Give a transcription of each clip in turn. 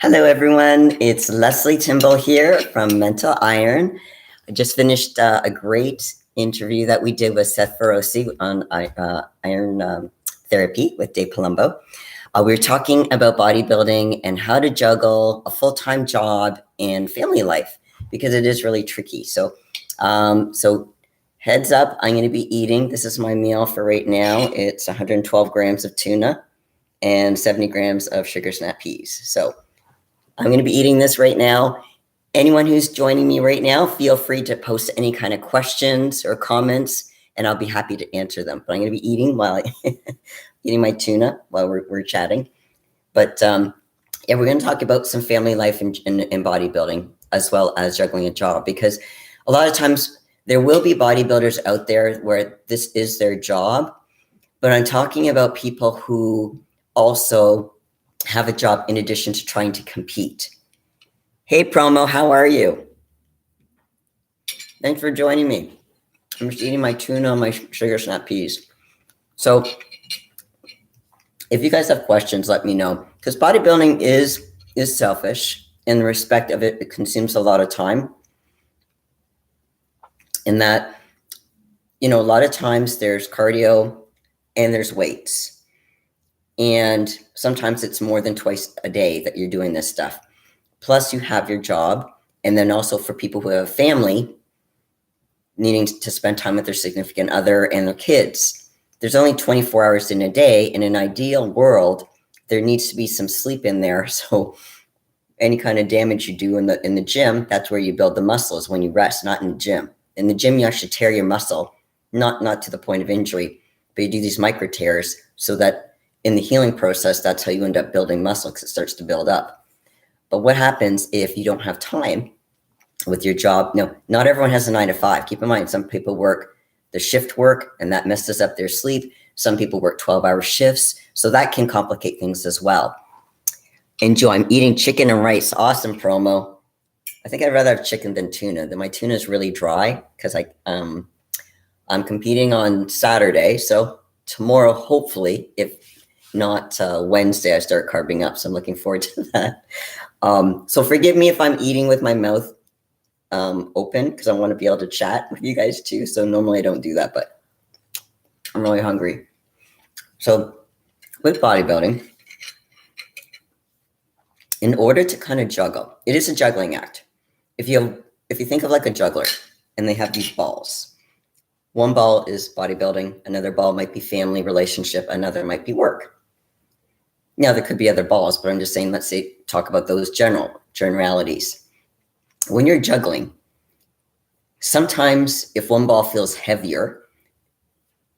Hello, everyone. It's Lesley Timbol here from Mental Iron. I just finished a great interview that we did with Seth Feroci on Iron Therapy with Dave Palumbo. We were talking about bodybuilding and how to juggle a full-time job and family life because it is really tricky. So heads up, I'm going to be eating. This is my meal for right now. It's 112 grams of tuna and 70 grams of sugar snap peas. So I'm going to be eating this right now. Anyone who's joining me right now, feel free to post any kind of questions or comments, and I'll be happy to answer them. But I'm going to be eating while eating my tuna while we're chatting. But yeah, we're going to talk about some family life in bodybuilding as well as juggling a job, because a lot of times there will be bodybuilders out there where this is their job, but I'm talking about people who also have a job in addition to trying to compete. Hey, Promo, how are you? Thanks for joining me. I'm just eating my tuna and my sugar snap peas. So if you guys have questions, let me know, because bodybuilding is selfish in the respect of it consumes a lot of time. In that, a lot of times there's cardio and there's weights. And sometimes it's more than twice a day that you're doing this stuff. Plus you have your job. And then also for people who have a family needing to spend time with their significant other and their kids, there's only 24 hours in a day. In an ideal world, there needs to be some sleep in there. So any kind of damage you do in the gym, that's where you build the muscles, when you rest, not in the gym. In the gym, you actually tear your muscle, not to the point of injury, but you do these micro tears so that in the healing process, that's how you end up building muscle, because it starts to build up. But what happens if you don't have time with your job? No, not everyone has a 9 to 5. Keep in mind, some people work the shift work and that messes up their sleep. Some people work 12-hour shifts. So that can complicate things as well. Enjoy. I'm eating chicken and rice. Awesome, Promo. I think I'd rather have chicken than tuna. My tuna is really dry because I'm competing on Saturday. So tomorrow, hopefully, if not Wednesday, I start carving up. So I'm looking forward to that. So forgive me if I'm eating with my mouth open, because I want to be able to chat with you guys too. So normally I don't do that, but I'm really hungry. So with bodybuilding, in order to kind of juggle, it is a juggling act. If you think of like a juggler and they have these balls, one ball is bodybuilding, another ball might be family, relationship, another might be work. Now, there could be other balls, but I'm just saying, let's say, talk about those generalities. When you're juggling, sometimes if one ball feels heavier,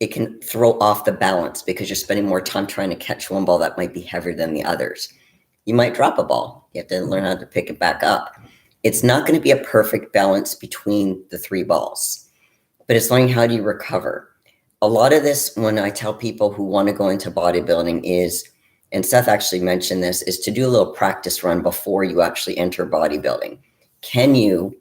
it can throw off the balance because you're spending more time trying to catch one ball that might be heavier than the others. You might drop a ball. You have to learn how to pick it back up. It's not going to be a perfect balance between the three balls, but it's learning how do you recover. A lot of this, when I tell people who want to go into bodybuilding is, and Seth actually mentioned this, is to do a little practice run before you actually enter bodybuilding. Can you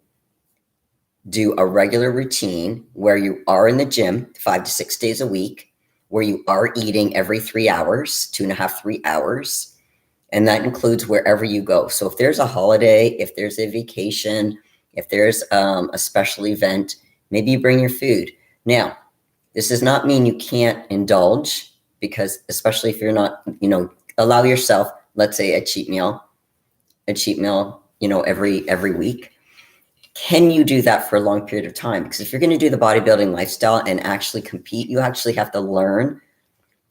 do a regular routine where you are in the gym 5 to 6 days a week, where you are eating every 3 hours, 2.5, 3 hours, and that includes wherever you go. So if there's a holiday, if there's a vacation, if there's a special event, maybe you bring your food. Now, this does not mean you can't indulge, because especially if you're not, allow yourself, let's say a cheat meal, every week. Can you do that for a long period of time? Because if you're going to do the bodybuilding lifestyle and actually compete, you actually have to learn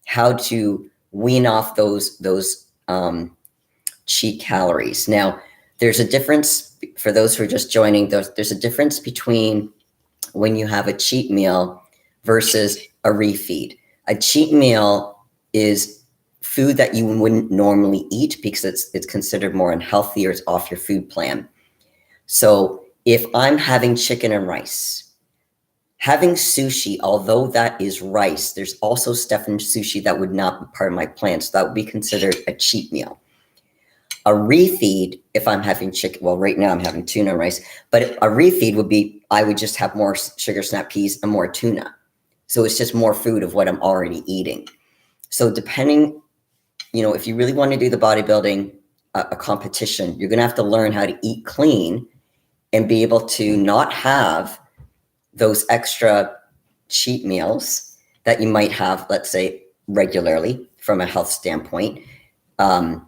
how to wean off those cheat calories. Now, there's a difference for those who are just joining. There's a difference between when you have a cheat meal versus a refeed. A cheat meal is food that you wouldn't normally eat because it's considered more unhealthy or it's off your food plan. So if I'm having chicken and rice, having sushi, although that is rice, there's also stuff in sushi that would not be part of my plan. So that would be considered a cheat meal. A refeed, if I'm having chicken, well, right now I'm having tuna and rice, but a refeed would be, I would just have more sugar snap peas and more tuna. So it's just more food of what I'm already eating. So depending, if you really want to do the bodybuilding a competition. You're going to have to learn how to eat clean and be able to not have those extra cheat meals that you might have, let's say, regularly from a health standpoint. But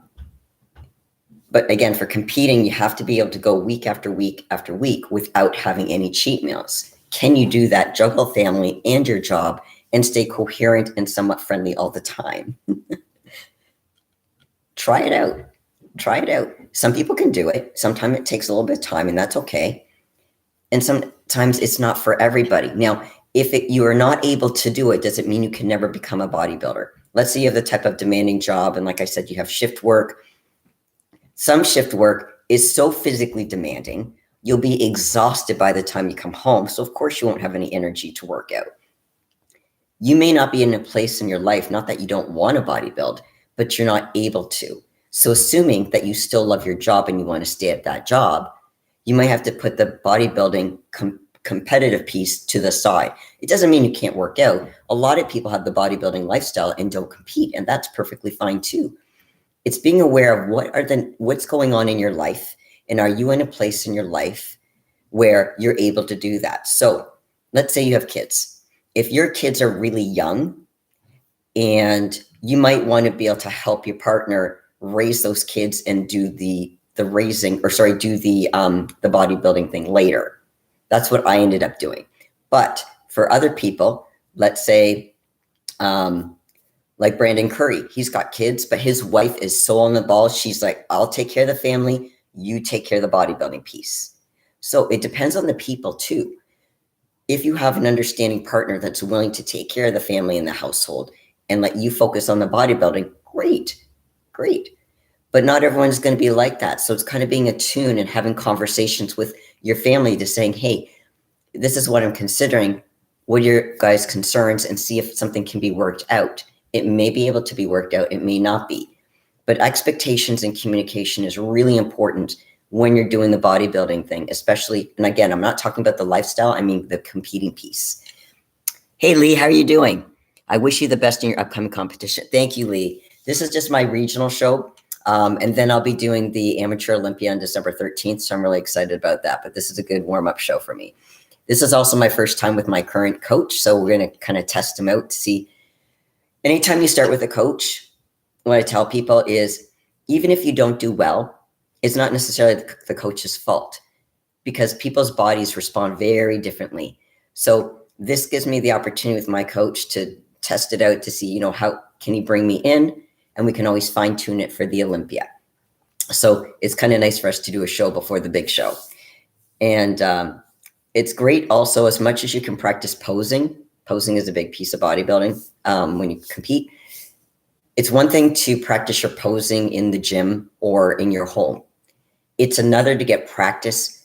again, for competing, you have to be able to go week after week after week without having any cheat meals. Can you do that, juggle family and your job, and stay coherent and somewhat friendly all the time? Try it out. Try it out. Some people can do it. Sometimes it takes a little bit of time, and that's okay. And sometimes it's not for everybody. Now, if you are not able to do it, does it mean you can never become a bodybuilder? Let's say you have the type of demanding job, and like I said, you have shift work. Some shift work is so physically demanding, you'll be exhausted by the time you come home. So of course you won't have any energy to work out. You may not be in a place in your life, not that you don't want to bodybuild, but you're not able to. So assuming that you still love your job and you want to stay at that job, you might have to put the bodybuilding competitive piece to the side. It doesn't mean you can't work out. A lot of people have the bodybuilding lifestyle and don't compete, and that's perfectly fine too. It's being aware of what's going on in your life, and are you in a place in your life where you're able to do that? So let's say you have kids. If your kids are really young, and you might want to be able to help your partner raise those kids and do the bodybuilding thing later. That's what I ended up doing. But for other people, let's say, like Brandon Curry, he's got kids, but his wife is so on the ball. She's like, I'll take care of the family. You take care of the bodybuilding piece. So it depends on the people too. If you have an understanding partner that's willing to take care of the family and the household and let you focus on the bodybuilding, great. But not everyone's going to be like that. So it's kind of being attuned and having conversations with your family to saying, hey, this is what I'm considering. What are your guys' concerns? And see if something can be worked out. It may be able to be worked out. It may not be. But expectations and communication is really important when you're doing the bodybuilding thing, especially, and again, I'm not talking about the lifestyle, I mean the competing piece. Hey, Lee, how are you doing? I wish you the best in your upcoming competition. Thank you, Lee. This is just my regional show. And then I'll be doing the Amateur Olympia on December 13th. So I'm really excited about that. But this is a good warm-up show for me. This is also my first time with my current coach. So we're going to kind of test him out to see. Anytime you start with a coach, what I tell people is, even if you don't do well, it's not necessarily the coach's fault, because people's bodies respond very differently. So this gives me the opportunity with my coach to test it out to see, how can he bring me in? And we can always fine tune it for the Olympia. So it's kind of nice for us to do a show before the big show. And it's great also, as much as you can practice posing. Posing is a big piece of bodybuilding when you compete. It's one thing to practice your posing in the gym or in your home. It's another to get practice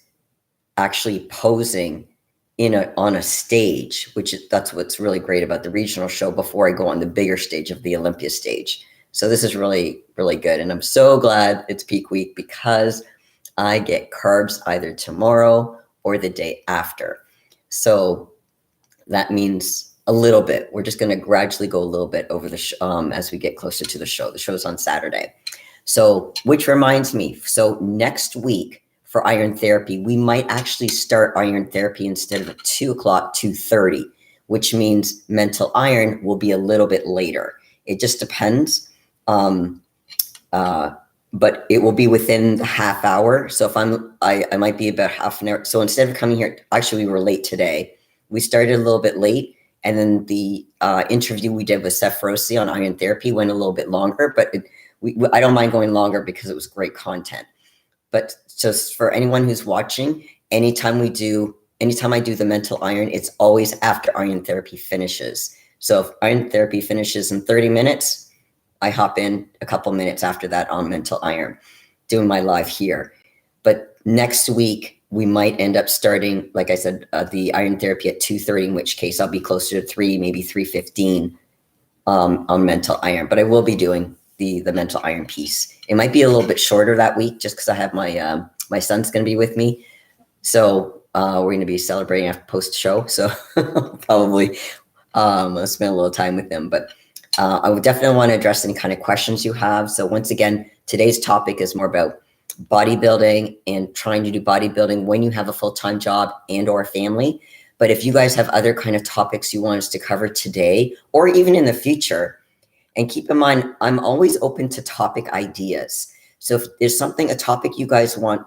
actually posing on a stage, that's what's really great about the regional show before I go on the bigger stage of the Olympia stage. So this is really, really good. And I'm so glad it's peak week, because I get carbs either tomorrow or the day after. So that means a little bit. We're just going to gradually go a little bit over as we get closer to the show. The show's on Saturday. So, which reminds me, so next week for iron therapy, we might actually start iron therapy instead of at 2 o'clock, 2:30, which means mental iron will be a little bit later. It just depends. But it will be within the half hour. So if I might be about half an hour. So instead of coming here, actually we were late today. We started a little bit late, and then the interview we did with Seth Rossi on iron therapy went a little bit longer, but I don't mind going longer because it was great content. But just for anyone who's watching, anytime I do the mental iron, it's always after iron therapy finishes. So if iron therapy finishes in 30 minutes, I hop in a couple minutes after that on mental iron, doing my live here. But next week, we might end up starting, like I said, the iron therapy at 2:30, in which case I'll be closer to 3, maybe 3:15 on mental iron. But I will be doing the mental iron piece. It might be a little bit shorter that week, just because I have my son's going to be with me. So we're going to be celebrating after post show. So probably I'll spend a little time with him. But I would definitely want to address any kind of questions you have. So once again, today's topic is more about bodybuilding and trying to do bodybuilding when you have a full-time job and or a family. But if you guys have other kind of topics you want us to cover today or even in the future, and keep in mind, I'm always open to topic ideas. So if there's something, a topic you guys want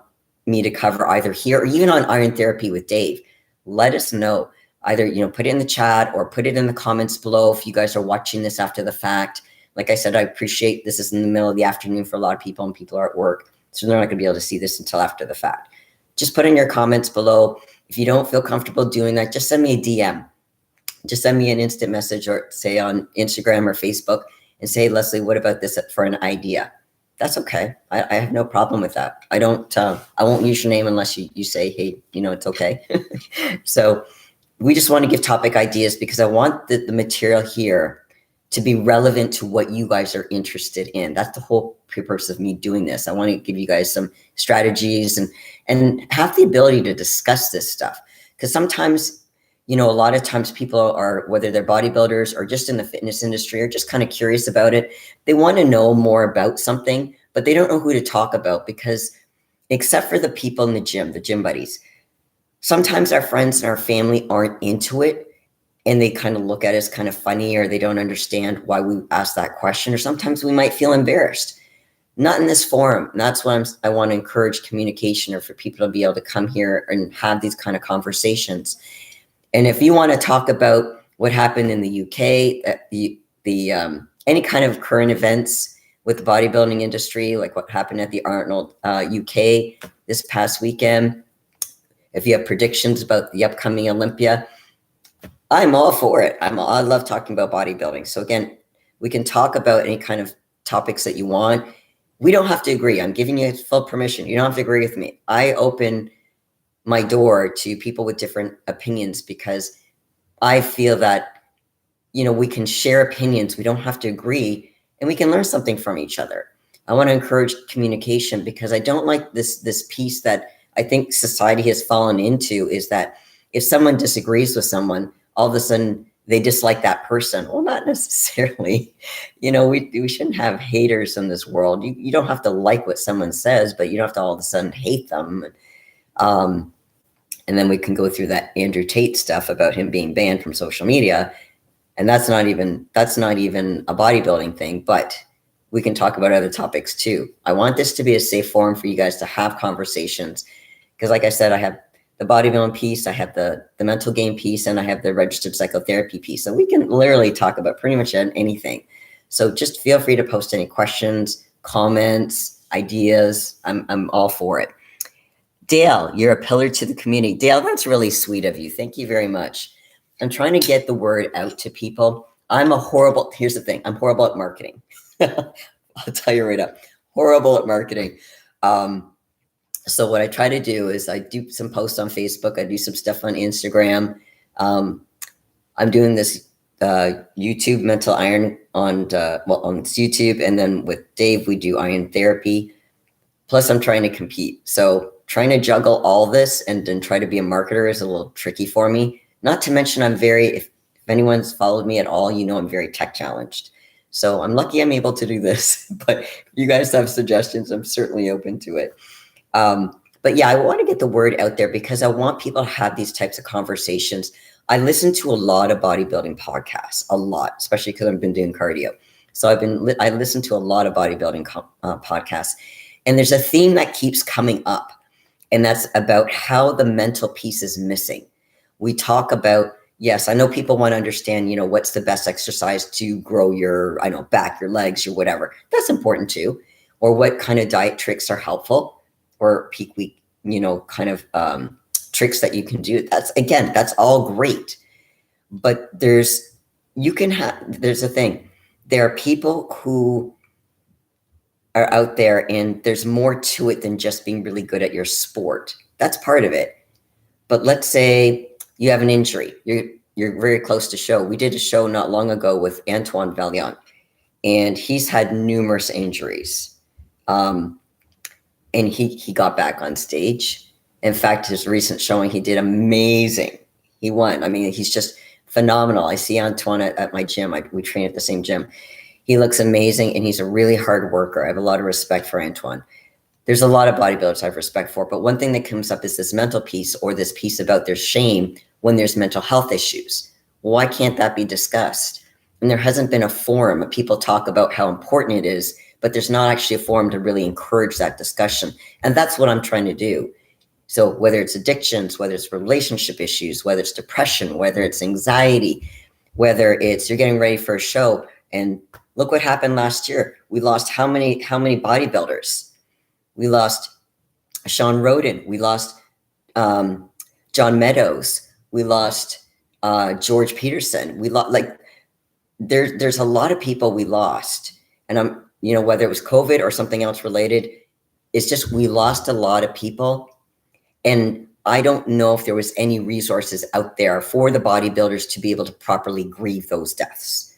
me to cover either here or even on Iron Therapy with Dave, let us know. Either, put it in the chat or put it in the comments below if you guys are watching this after the fact. Like I said, I appreciate this is in the middle of the afternoon for a lot of people and people are at work. So they're not going to be able to see this until after the fact. Just put in your comments below. If you don't feel comfortable doing that, just send me a DM. Just send me an instant message or say on Instagram or Facebook and say, Lesley, what about this for an idea? That's okay. I have no problem with that. I won't use your name unless you say, hey, it's okay. So we just want to give topic ideas because I want the material here to be relevant to what you guys are interested in. That's the whole purpose of me doing this. I want to give you guys some strategies and have the ability to discuss this stuff. Because sometimes, a lot of times people are, whether they're bodybuilders or just in the fitness industry or just kind of curious about it, they want to know more about something, but they don't know who to talk about because except for the people in the gym buddies, sometimes our friends and our family aren't into it and they kind of look at it as kind of funny or they don't understand why we asked that question. Or sometimes we might feel embarrassed. Not in this forum. And that's why I want to encourage communication or for people to be able to come here and have these kind of conversations. And if you want to talk about what happened in the UK, any kind of current events with the bodybuilding industry, like what happened at the Arnold UK this past weekend, if you have predictions about the upcoming Olympia, I'm all for it. I love talking about bodybuilding. So again, we can talk about any kind of topics that you want. We don't have to agree. I'm giving you full permission. You don't have to agree with me. I open my door to people with different opinions because I feel that, we can share opinions. We don't have to agree and we can learn something from each other. I want to encourage communication because I don't like this piece that I think society has fallen into is that if someone disagrees with someone, all of a sudden they dislike that person. Well, not necessarily. We shouldn't have haters in this world. You don't have to like what someone says, but you don't have to all of a sudden hate them. And then we can go through that Andrew Tate stuff about him being banned from social media. And that's not even a bodybuilding thing, but we can talk about other topics too. I want this to be a safe forum for you guys to have conversations. Because like I said, I have the bodybuilding piece, I have the mental game piece, and I have the registered psychotherapy piece. So we can literally talk about pretty much anything. So just feel free to post any questions, comments, ideas. I'm all for it. Dale, you're a pillar to the community. Dale, that's really sweet of you. Thank you very much. I'm trying to get the word out to people. Here's the thing, I'm horrible at marketing. I'll tell you right up, horrible at marketing. So what I try to do is I do some posts on Facebook. I do some stuff on Instagram. I'm doing this YouTube mental iron on YouTube. And then with Dave, we do iron therapy. Plus I'm trying to compete. So trying to juggle all this and then try to be a marketer is a little tricky for me. Not to mention if anyone's followed me at all, I'm very tech challenged. So I'm lucky I'm able to do this, but if you guys have suggestions, I'm certainly open to it. But yeah, I want to get the word out there because I want people to have these types of conversations. I listen to a lot of bodybuilding podcasts, a lot, especially because I've been doing cardio. So I listen to a lot of bodybuilding podcasts, and there's a theme that keeps coming up, and that's about how the mental piece is missing. We talk about, yes, I know people want to understand, what's the best exercise to grow your, back, your legs, your whatever. That's important too. Or what kind of diet tricks are helpful or peak week, kind of tricks that you can do. That's all great. But there's a thing. There are people who are out there and there's more to it than just being really good at your sport. That's part of it. But let's say you have an injury. You're very close to show. We did a show not long ago with Antoine Valiant, and he's had numerous injuries. And he got back on stage. In fact, his recent showing, he did amazing. He won. I mean, he's just phenomenal. I see Antoine at my gym. We train at the same gym. He looks amazing, and he's a really hard worker. I have a lot of respect for Antoine. There's a lot of bodybuilders I have respect for, but one thing that comes up is this mental piece, or this piece about their shame when there's mental health issues. Why can't that be discussed? And there hasn't been a forum. People talk about how important it is, but there's not actually a forum to really encourage that discussion. And that's what I'm trying to do. So whether it's addictions, whether it's relationship issues, whether it's depression, whether it's anxiety, whether it's you're getting ready for a show, and look what happened last year. We lost how many bodybuilders? We lost Sean Roden. We lost John Meadows. We lost George Peterson. We lost, like, there's a lot of people we lost. And whether it was COVID or something else related, it's just we lost a lot of people. And I don't know if there was any resources out there for the bodybuilders to be able to properly grieve those deaths.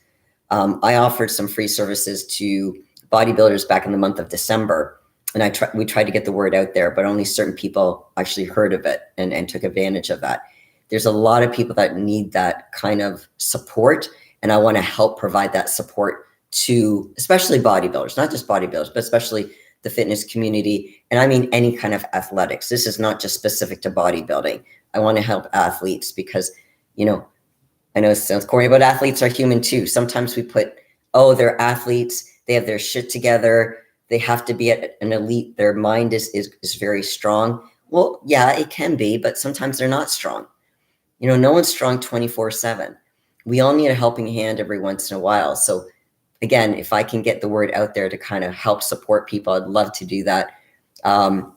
I offered some free services to bodybuilders back in the month of December, and we tried to get the word out there, but only certain people actually heard of it and took advantage of that. There's a lot of people that need that kind of support, and I want to help provide that support to especially bodybuilders, not just bodybuilders, but especially the fitness community. And I mean any kind of athletics. This is not just specific to bodybuilding. I want to help athletes because, I know it sounds corny, but athletes are human too. Sometimes we put, they're athletes, they have their shit together, they have to be at an elite, their mind is very strong. Well, yeah, it can be, but sometimes they're not strong. No one's strong 24/7. We all need a helping hand every once in a while. So again, if I can get the word out there to kind of help support people, I'd love to do that.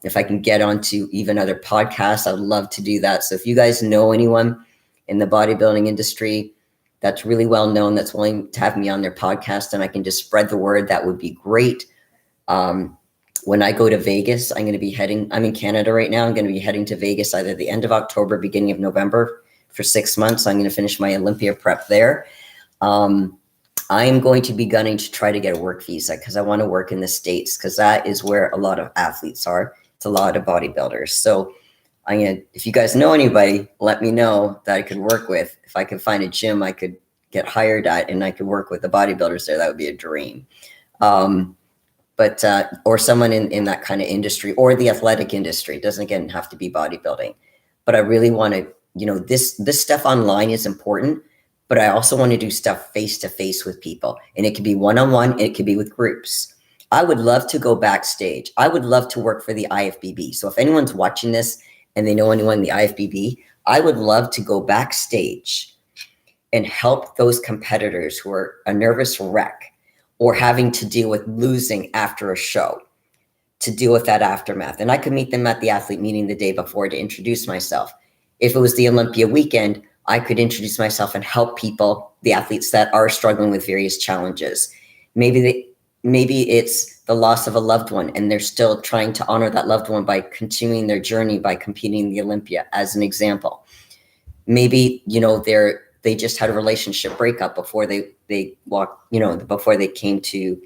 If I can get onto even other podcasts, I'd love to do that. So if you guys know anyone in the bodybuilding industry that's really well known, that's willing to have me on their podcast, and I can just spread the word, that would be great. When I go to Vegas, I'm in Canada right now. I'm going to be heading to Vegas either the end of October, beginning of November for 6 months. I'm going to finish my Olympia prep there. I'm going to be gunning to try to get a work visa because I want to work in the States, because that is where a lot of athletes are. It's a lot of bodybuilders. So if you guys know anybody, let me know that I could work with. If I could find a gym I could get hired at and I could work with the bodybuilders there, that would be a dream. Or someone in that kind of industry, or the athletic industry. It doesn't, again, have to be bodybuilding. But I really want to, this stuff online is important, but I also want to do stuff face-to-face with people. And it could be one-on-one, it could be with groups. I would love to go backstage. I would love to work for the IFBB. So if anyone's watching this and they know anyone in the IFBB, I would love to go backstage and help those competitors who are a nervous wreck or having to deal with losing after a show, to deal with that aftermath. And I could meet them at the athlete meeting the day before to introduce myself. If it was the Olympia weekend, I could introduce myself and help people, the athletes that are struggling with various challenges. Maybe it's the loss of a loved one, and they're still trying to honor that loved one by continuing their journey by competing in the Olympia, as an example. Maybe, they just had a relationship breakup before they walked, before they came to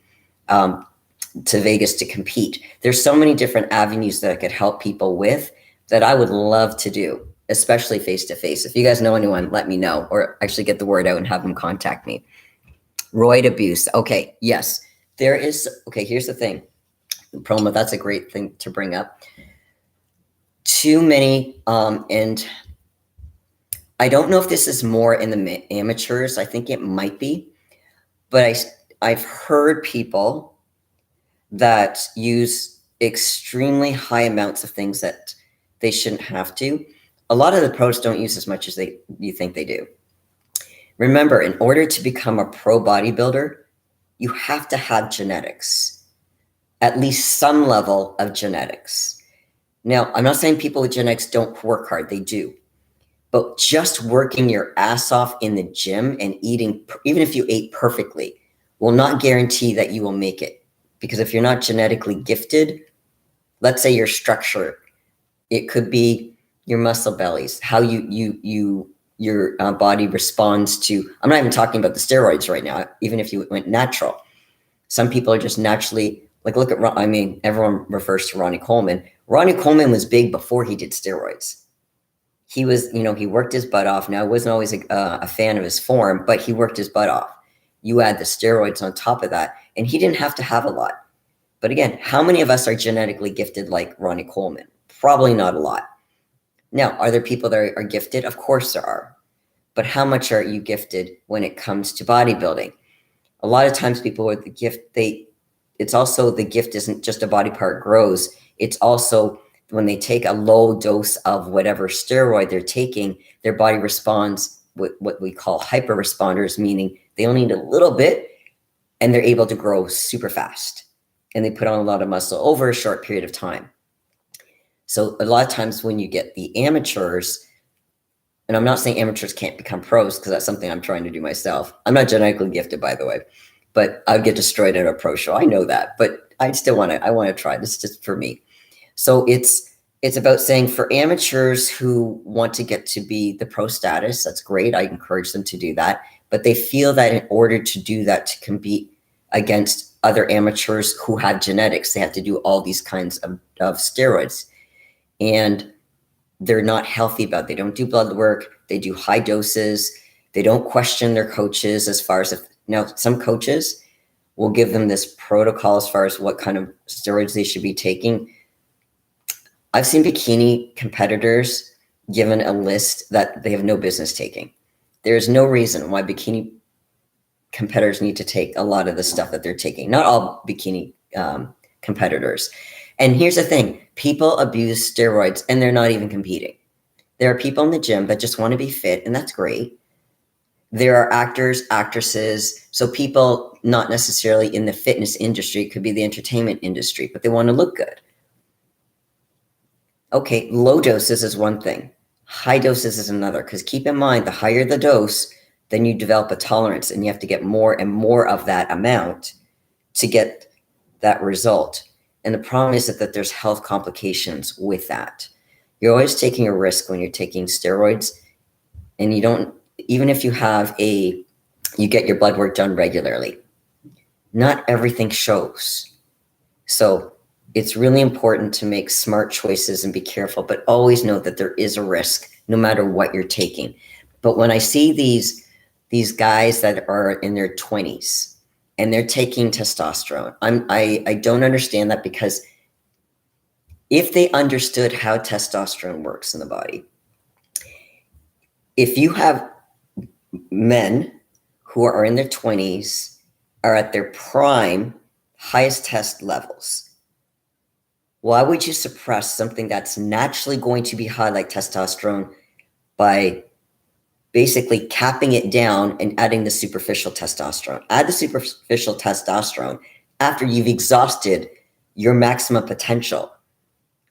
Vegas to compete. There's so many different avenues that I could help people with that I would love to do, especially face-to-face. If you guys know anyone, let me know, or actually get the word out and have them contact me. Roid abuse. Okay, yes, there is. Okay, here's the thing. Promo, that's a great thing to bring up. Too many, and I don't know if this is more in the amateurs. I think it might be, but I've heard people that use extremely high amounts of things that they shouldn't have to. A lot of the pros don't use as much as you think they do. Remember, in order to become a pro bodybuilder, you have to have genetics, at least some level of genetics. Now, I'm not saying people with genetics don't work hard. They do. But just working your ass off in the gym and eating, even if you ate perfectly, will not guarantee that you will make it. Because if you're not genetically gifted, let's say your structure, it could be your muscle bellies, how your body responds to, I'm not even talking about the steroids right now, even if you went natural. Some people are just naturally, like, look at, everyone refers to Ronnie Coleman. Ronnie Coleman was big before he did steroids. he was, he worked his butt off. Now, I wasn't always a fan of his form, but he worked his butt off. You add the steroids on top of that, and he didn't have to have a lot. But again, how many of us are genetically gifted like Ronnie Coleman? Probably not a lot. Now, are there people that are gifted? Of course there are. But how much are you gifted when it comes to bodybuilding? A lot of times people with the gift, it's also the gift isn't just a body part grows. It's also when they take a low dose of whatever steroid they're taking, their body responds with what we call hyper responders, meaning they only need a little bit and they're able to grow super fast. And they put on a lot of muscle over a short period of time. So a lot of times when you get the amateurs, and I'm not saying amateurs can't become pros because that's something I'm trying to do myself. I'm not genetically gifted, by the way, but I'd get destroyed at a pro show. I know that, but I still want to try. This is just for me. So it's about saying for amateurs who want to get to be the pro status, that's great. I encourage them to do that. But they feel that in order to do that, to compete against other amateurs who have genetics, they have to do all these kinds of steroids. And they're not healthy about it. They don't do blood work. They do high doses. They don't question their coaches as far as now some coaches will give them this protocol as far as what kind of steroids they should be taking. I've seen bikini competitors given a list that they have no business taking. There is no reason why bikini competitors need to take a lot of the stuff that they're taking. Not all bikini competitors. And here's the thing, people abuse steroids and they're not even competing. There are people in the gym that just want to be fit, and that's great. There are actors, actresses, so people not necessarily in the fitness industry, it could be the entertainment industry, but they want to look good. Okay, low doses is one thing. High doses is another, because keep in mind, the higher the dose, then you develop a tolerance, and you have to get more and more of that amount to get that result. And the problem is that there's health complications with that. You're always taking a risk when you're taking steroids, and you don't, even if you get your blood work done regularly, not everything shows. So it's really important to make smart choices and be careful, but always know that there is a risk no matter what you're taking. But when I see these guys that are in their 20s and they're taking testosterone, I don't understand that, because if they understood how testosterone works in the body, if you have men who are in their 20s, are at their prime, highest test levels, why would you suppress something that's naturally going to be high like testosterone by basically capping it down and adding the superficial testosterone? Add the superficial testosterone after you've exhausted your maximum potential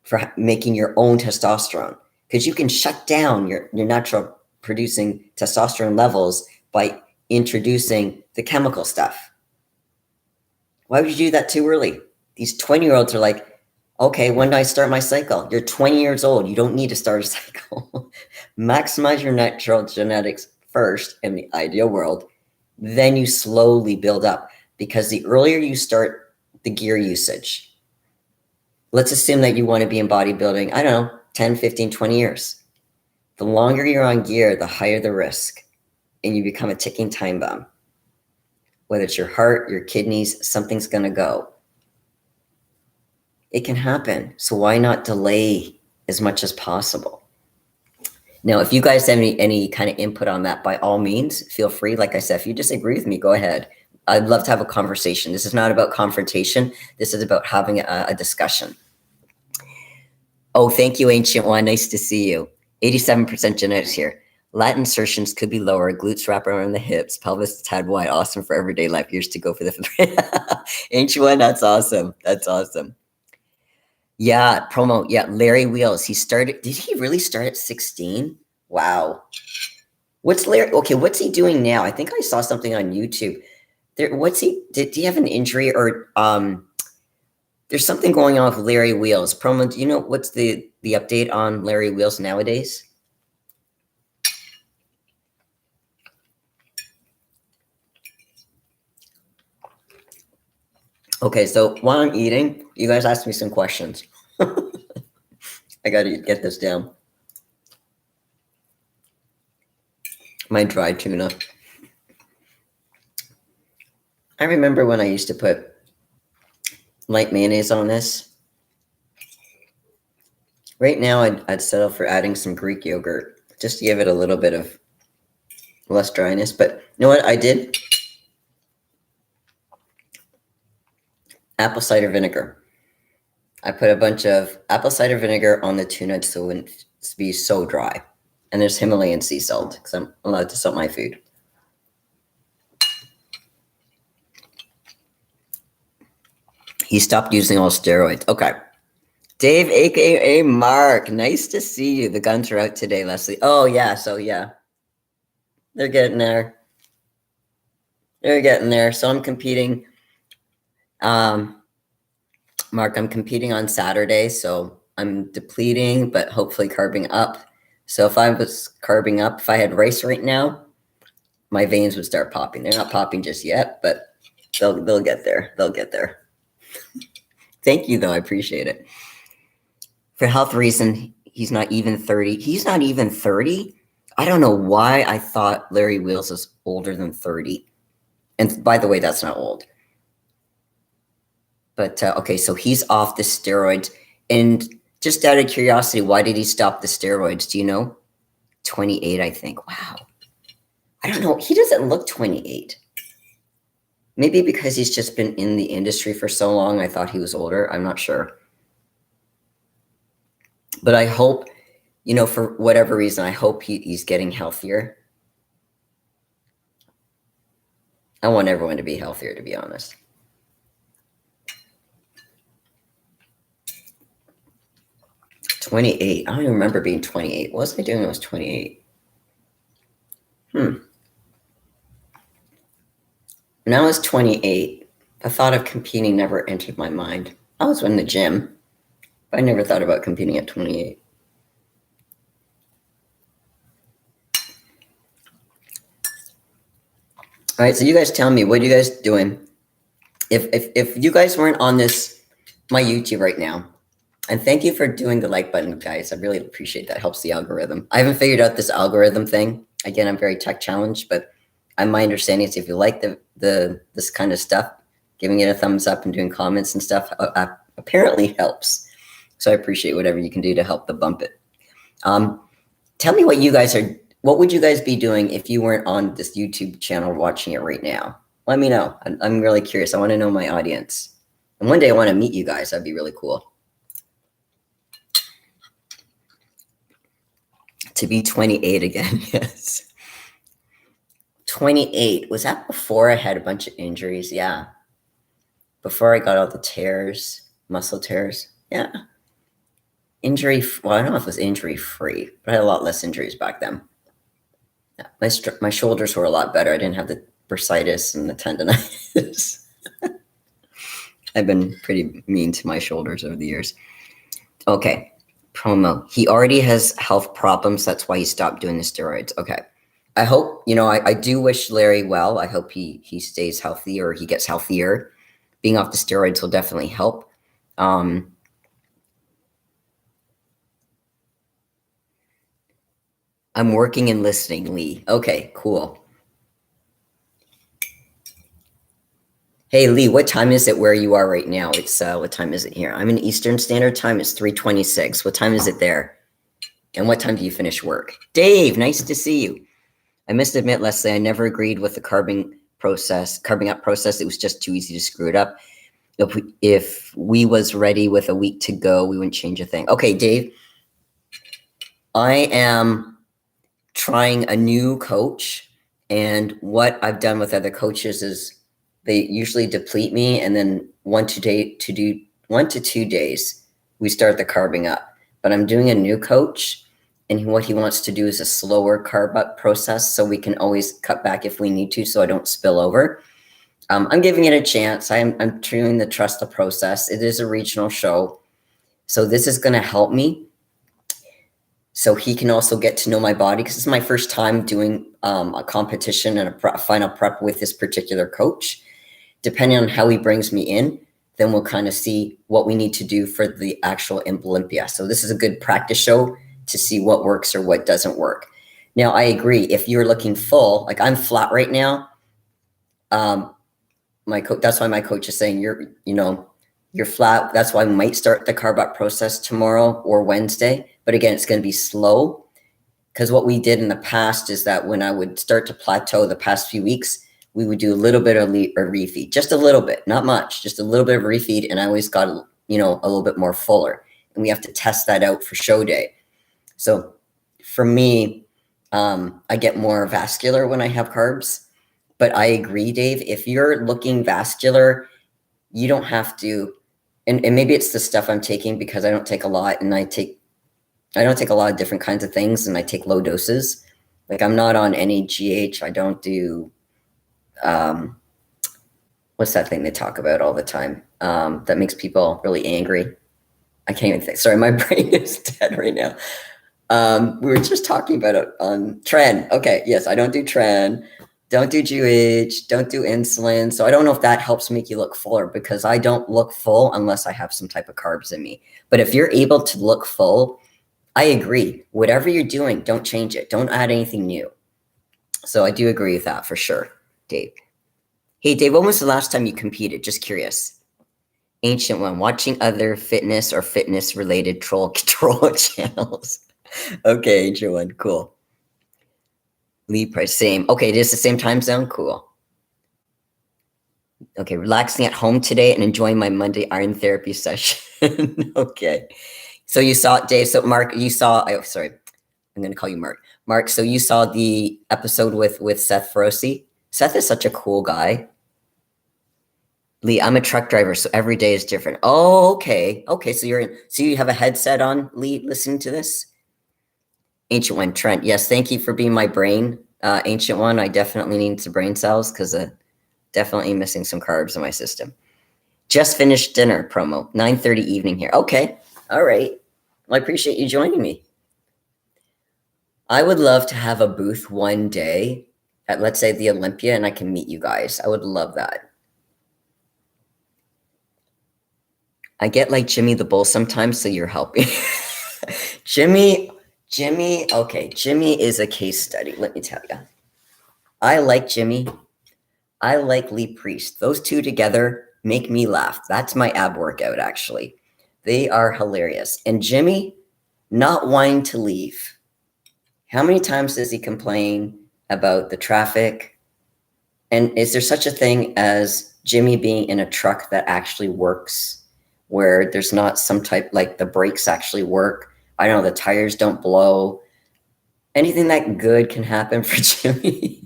for making your own testosterone, because you can shut down your natural producing testosterone levels by introducing the chemical stuff. Why would you do that too early? These 20-year-olds are like, okay, when do I start my cycle? You're 20 years old. You don't need to start a cycle. Maximize your natural genetics first in the ideal world. Then you slowly build up, because the earlier you start the gear usage, let's assume that you want to be in bodybuilding, I don't know, 10, 15, 20 years. The longer you're on gear, the higher the risk, and you become a ticking time bomb. Whether it's your heart, your kidneys, something's going to go. It can happen. So why not delay as much as possible? Now, if you guys have any kind of input on that, by all means, feel free. Like I said, if you disagree with me, go ahead. I'd love to have a conversation. This is not about confrontation. This is about having a discussion. Oh, thank you, Ancient One. Nice to see you. 87% genetics here. Lat insertions could be lower. Glutes wrap around the hips. Pelvis is tad wide. Awesome for everyday life. Years to go for the Ancient One. That's awesome. That's awesome. Yeah, promo. Yeah, Larry Wheels. Did he really start at 16? Wow. What's Larry? Okay, what's he doing now? I think I saw something on YouTube. Did he have an injury, or there's something going on with Larry Wheels? Promo, do you know what's the update on Larry Wheels nowadays? Okay, so while I'm eating, you guys ask me some questions. I got to get this down. My dry tuna. I remember when I used to put light mayonnaise on this. Right now, I'd settle for adding some Greek yogurt just to give it a little bit of less dryness. But you know what I did? Apple cider vinegar. I put a bunch of apple cider vinegar on the tuna so it wouldn't be so dry. And there's Himalayan sea salt because I'm allowed to salt my food. He stopped using all steroids. Okay. Dave, aka Mark, nice to see you. The guns are out today, Lesley. Oh, yeah. So, yeah. They're getting there. They're getting there. So I'm competing. Mark, I'm competing on Saturday. So I'm depleting, but hopefully carbing up. So if I was carbing up, if I had rice right now, my veins would start popping. They're not popping just yet, but they'll get there. They'll get there. Thank you, though. I appreciate it. For health reason, he's not even 30. He's not even 30? I don't know why I thought Larry Wheels is older than 30. And by the way, that's not old. But, okay, so he's off the steroids. And just out of curiosity, why did he stop the steroids? Do you know? 28, I think. Wow. I don't know. He doesn't look 28. Maybe because he's just been in the industry for so long, I thought he was older. I'm not sure. But I hope, you know, for whatever reason, I hope he's getting healthier. I want everyone to be healthier, to be honest. $28. I don't even remember being 28. What was I doing when I was 28? When I was 28, the thought of competing never entered my mind. I was in the gym, but I never thought about competing at 28. All right, so you guys tell me, what are you guys doing? If you guys weren't on my YouTube right now, and thank you for doing the like button, guys. I really appreciate that. It helps the algorithm. I haven't figured out this algorithm thing. Again, I'm very tech challenged, but my understanding is if you like this kind of stuff, giving it a thumbs up and doing comments and stuff apparently helps. So I appreciate whatever you can do to help bump it. Tell me what would you guys be doing if you weren't on this YouTube channel watching it right now? Let me know. I'm really curious. I want to know my audience. And one day I want to meet you guys. That'd be really cool. To be 28 again, yes. 28. Was that before I had a bunch of injuries? Yeah. Before I got all the tears, muscle tears. Yeah. I don't know if it was injury-free, but I had a lot less injuries back then. Yeah. My shoulders were a lot better. I didn't have the bursitis and the tendonitis. I've been pretty mean to my shoulders over the years. Okay. Promo. He already has health problems. That's why he stopped doing the steroids. Okay. I hope, I do wish Larry well. I hope he stays healthy or he gets healthier. Being off the steroids will definitely help. I'm working and listening, Lee. Okay, cool. Hey, Lee, what time is it where you are right now? It's, what time is it here? I'm in Eastern Standard Time. It's 3:26. What time is it there? And what time do you finish work? Dave, nice to see you. I must admit, Lesley, I never agreed with the carbing up process. It was just too easy to screw it up. If we was ready with a week to go, we wouldn't change a thing. Okay, Dave, I am trying a new coach. And what I've done with other coaches is they usually deplete me. And then 1 to 2 days, we start the carbing up. But I'm doing a new coach. And what he wants to do is a slower carb up process so we can always cut back if we need to so I don't spill over. I'm giving it a chance. I'm trying to trust the process. It is a regional show. So this is going to help me so he can also get to know my body because it's my first time doing a competition and a final prep with this particular coach. Depending on how he brings me in, then we'll kind of see what we need to do for the actual Olympia. So this is a good practice show to see what works or what doesn't work. Now, I agree. If you're looking full, like I'm flat right now, that's why my coach is saying you're flat. That's why we might start the carb up process tomorrow or Wednesday. But again, it's going to be slow, because what we did in the past is that when I would start to plateau the past few weeks, we would do a little bit of a refeed, just a little bit, not much, just a little bit of refeed. And I always got, a little bit more fuller, and we have to test that out for show day. So for me, I get more vascular when I have carbs, but I agree, Dave, if you're looking vascular, you don't have to, and maybe it's the stuff I'm taking, because I don't take a lot, and I don't take a lot of different kinds of things, and I take low doses. Like I'm not on any GH. I don't do, what's that thing they talk about all the time that makes people really angry? I can't even think. Sorry, my brain is dead right now. We were just talking about it on tren. Okay, yes, I don't do tren, don't do GH, don't do insulin. So I don't know if that helps make you look fuller, because I don't look full unless I have some type of carbs in me. But if you're able to look full, I agree. Whatever you're doing, don't change it. Don't add anything new. So I do agree with that for sure, Dave. Hey, Dave, when was the last time you competed? Just curious. Ancient one, watching other fitness or fitness-related troll channels. Okay, Ancient one, cool. Lee Price, same. Okay, it is the same time zone? Cool. Okay, relaxing at home today and enjoying my Monday iron therapy session. Okay. So you saw it, Dave. So Mark, you saw, sorry, I'm going to call you Mark. Mark, so you saw the episode with Seth Feroce. Seth is such a cool guy. Lee, I'm a truck driver, so every day is different. Oh, okay. Okay, so you have a headset on, Lee, listening to this? Ancient one, Trent. Yes, thank you for being my brain. Ancient one, I definitely need some brain cells, because definitely missing some carbs in my system. Just finished dinner promo, 9:30 evening here. Okay, all right. Well, I appreciate you joining me. I would love to have a booth one day at, let's say, the Olympia, and I can meet you guys. I would love that. I get like Jimmy the Bull sometimes, so you're helping. Jimmy, okay, Jimmy is a case study, let me tell you. I like Jimmy. I like Lee Priest. Those two together make me laugh. That's my ab workout, actually. They are hilarious. And Jimmy, not wanting to leave. How many times does he complain about the traffic? And is there such a thing as Jimmy being in a truck that actually works, where there's not some type, like the brakes actually work? I don't know, the tires don't blow. Anything that good can happen for Jimmy.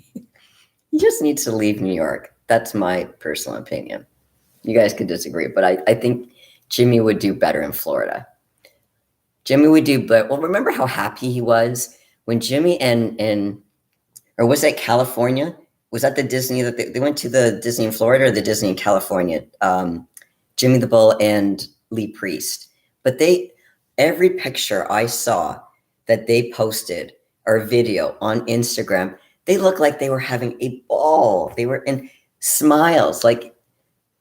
He just needs to leave New York. That's my personal opinion. You guys could disagree, but I think Jimmy would do better in Florida. Jimmy would do, but well, remember how happy he was when Jimmy or was that California? Was that the Disney that they went to, the Disney in Florida or the Disney in California? Jimmy the Bull and Lee Priest. But every picture I saw that they posted or video on Instagram, they looked like they were having a ball. They were in smiles, like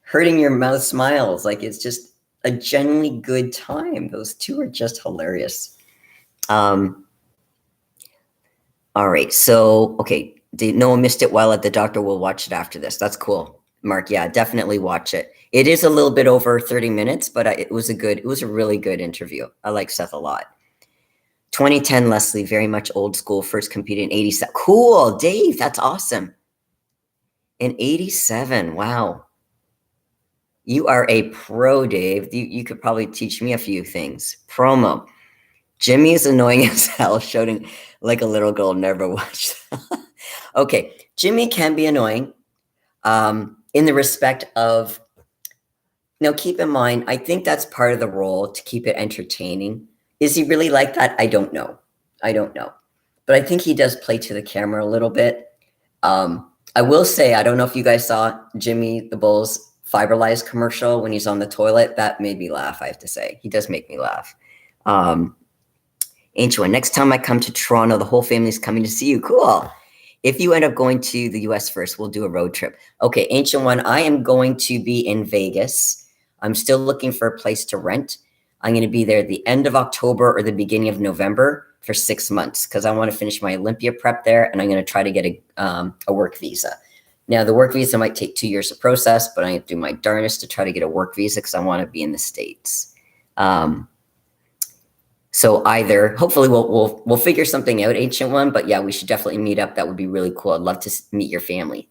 hurting your mouth smiles. Like it's just a genuinely good time. Those two are just hilarious. All right. So, okay. No one missed it while at the doctor. We'll watch it after this. That's cool. Mark. Yeah, definitely watch it. It is a little bit over 30 minutes, but it was a really good interview. I like Seth a lot. 2010 Lesley, very much old school, first competed in 87. Cool, Dave, that's awesome. In 87, wow. You are a pro, Dave. You could probably teach me a few things. Promo. Jimmy is annoying as hell, shouting like a little girl, never watched. Okay, Jimmy can be annoying in the respect of, now keep in mind, I think that's part of the role, to keep it entertaining. Is he really like that? I don't know. But I think he does play to the camera a little bit. I will say, I don't know if you guys saw Jimmy the Bull's Fiberlize commercial when he's on the toilet. That made me laugh, I have to say. He does make me laugh. Ancient one, next time I come to Toronto, the whole family's coming to see you. Cool. If you end up going to the US first, we'll do a road trip. Okay, Ancient one, I am going to be in Vegas. I'm still looking for a place to rent. I'm going to be there at the end of October or the beginning of November for 6 months because I want to finish my Olympia prep there, and I'm going to try to get a work visa. Now, the work visa might take 2 years to process, but I have to do my darnest to try to get a work visa because I want to be in the States. So either, hopefully we'll figure something out, Ancient One, but yeah, we should definitely meet up. That would be really cool. I'd love to meet your family.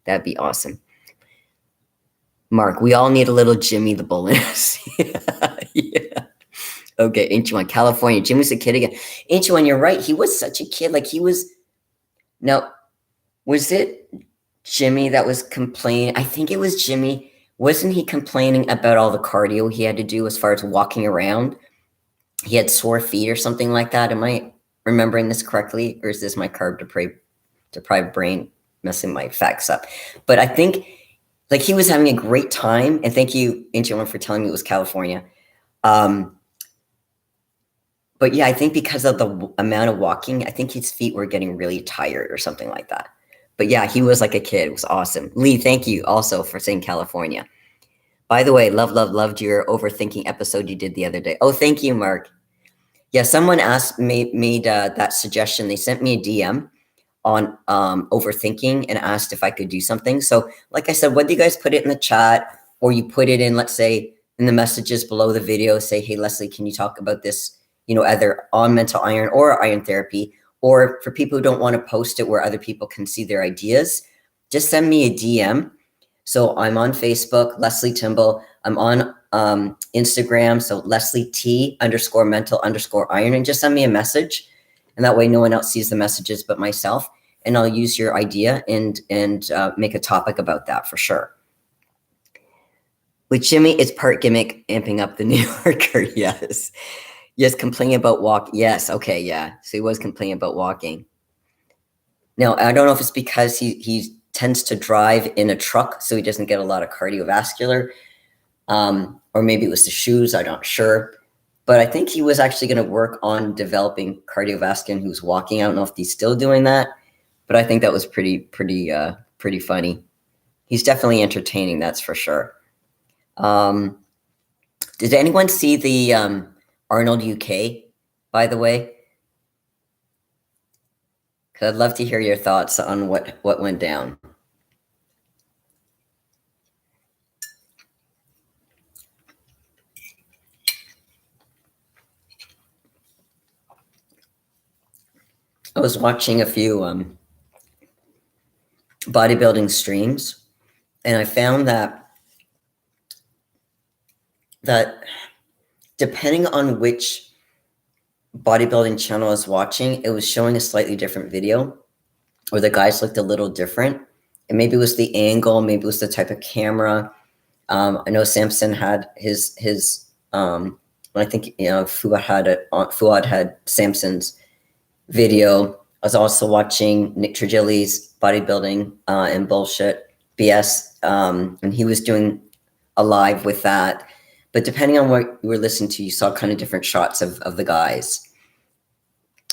That'd be awesome. Mark, we all need a little Jimmy the Bull in us. Yeah. Okay, Ancient One, California. Jimmy's a kid again. Ancient One, you're right. He was such a kid. Like he was, no, was it Jimmy that was complaining? I think it was Jimmy. Wasn't he complaining about all the cardio he had to do as far as walking around? He had sore feet or something like that. Am I remembering this correctly? Or is this my carb-deprived brain messing my facts up? But I think like he was having a great time. And thank you, Ancient One, for telling me it was California. But yeah, I think because of the amount of walking, I think his feet were getting really tired or something like that. But yeah, he was like a kid. It was awesome. Lee, thank you also for saying California. By the way, loved your overthinking episode you did the other day. Oh, thank you, Mark. Yeah, someone made that suggestion. They sent me a DM on overthinking and asked if I could do something. So like I said, whether you guys put it in the chat or you put it in, let's say, in the messages below the video, say, hey, Lesley, can you talk about this, either on mental iron or iron therapy, or for people who don't want to post it where other people can see their ideas, just send me a DM. So I'm on Facebook, Lesley Timbol. I'm on Instagram, so Lesley T_mental_iron, and just send me a message. And that way no one else sees the messages but myself. And I'll use your idea and make a topic about that for sure. With Jimmy, it's part gimmick, amping up the New Yorker. Yes. Yes, complaining about walk. Yes, okay, yeah. So he was complaining about walking. Now, I don't know if it's because he tends to drive in a truck, so he doesn't get a lot of cardiovascular, or maybe it was the shoes, I'm not sure. But I think he was actually going to work on developing cardiovascular and he was walking. I don't know if he's still doing that, but I think that was pretty funny. He's definitely entertaining, that's for sure. Did anyone see the Arnold UK, by the way? Because I'd love to hear your thoughts on what went down. I was watching a few bodybuilding streams, and I found that depending on which bodybuilding channel I was watching, it was showing a slightly different video, or the guys looked a little different. And maybe it was the angle, maybe it was the type of camera. I know Samson had his I think Fuad had Samson's video. I was also watching Nick Trigili's bodybuilding and bullshit BS, and he was doing a live with that. But depending on what you were listening to, you saw kind of different shots of the guys.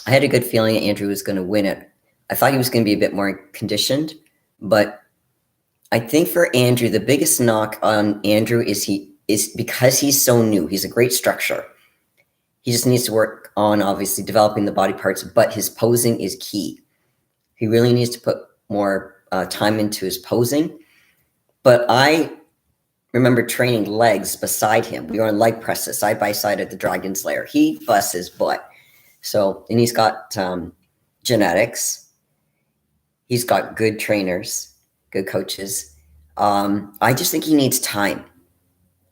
I had a good feeling that Andrew was going to win it. I thought he was going to be a bit more conditioned, but I think for Andrew, the biggest knock on Andrew is because he's so new. He's a great structure. He just needs to work on obviously developing the body parts, but his posing is key. He really needs to put more time into his posing. But I remember training legs beside him. We were on leg presses side by side at the Dragon's Lair. He busts his butt. So, and he's got genetics. He's got good trainers, good coaches. I just think he needs time.